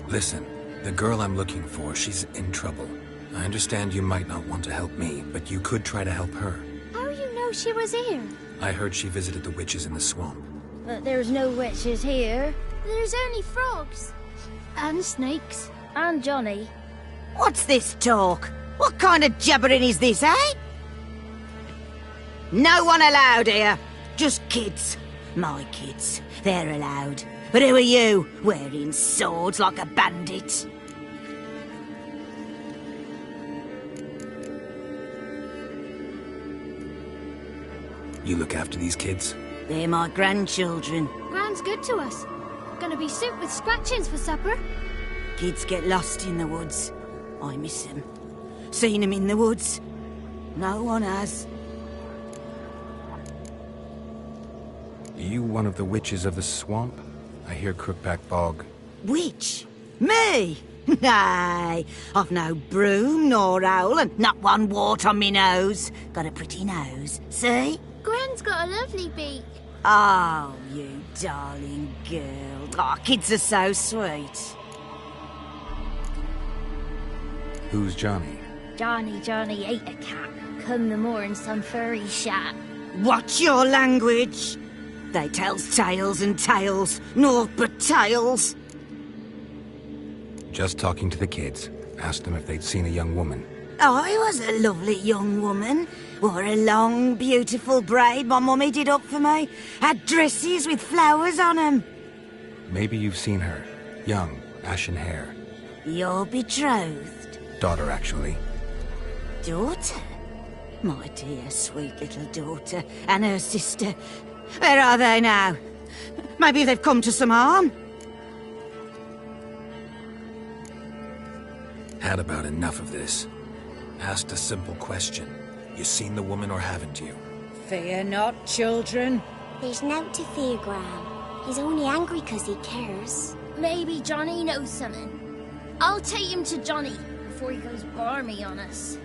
I: Listen, the girl I'm looking for, she's in trouble. I understand you might not want to help me, but you could try to help her.
T: How you know she was here?
I: I heard she visited the witches in the swamp.
B: But there's no witches here.
T: There's only frogs. And snakes.
B: And Johnny.
W: What's this talk? What kind of jabbering is this, eh? No one allowed here. Just kids. My kids. They're allowed. But who are you, wearing swords like a bandit?
I: You look after these kids?
W: They're my grandchildren.
T: Gran's good to us. Gonna be soup with scratchings for supper.
W: Kids get lost in the woods. I miss them. Seen them in the woods. No one has.
I: You one of the witches of the swamp? I hear Crookback Bog.
W: Witch? Me? Nay, I've no broom nor owl and not one wart on me nose. Got a pretty nose, see?
T: Gran's got a lovely beak.
W: Oh, you darling girl. Oh, kids are so sweet.
I: Who's Johnny?
B: Johnny ate a cat. Come the more in some furry shat.
W: Watch your language. They tells tales and tales, naught but tales.
I: Just talking to the kids. Asked them if they'd seen a young woman.
W: I was a lovely young woman. Wore a long, beautiful braid my mummy did up for me. Had dresses with flowers on them.
I: Maybe you've seen her. Young, ashen hair.
W: Your betrothed?
I: Daughter, actually.
W: Daughter? My dear, sweet little daughter. And her sister. Where are they now? Maybe they've come to some harm?
I: Had about enough of this. Asked a simple question. You seen the woman or haven't you?
W: Fear not, children.
N: There's nought to fear, Gran. He's only angry 'cause he cares.
B: Maybe Johnny knows something. I'll take him to Johnny before he goes barmy on us.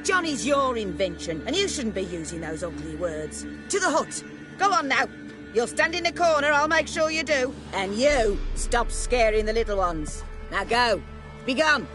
W: Johnny's your invention, and you shouldn't be using those ugly words. To the hut. Go on now. You'll stand in the corner, I'll make sure you do. And you, stop scaring the little ones. Now go. Be gone.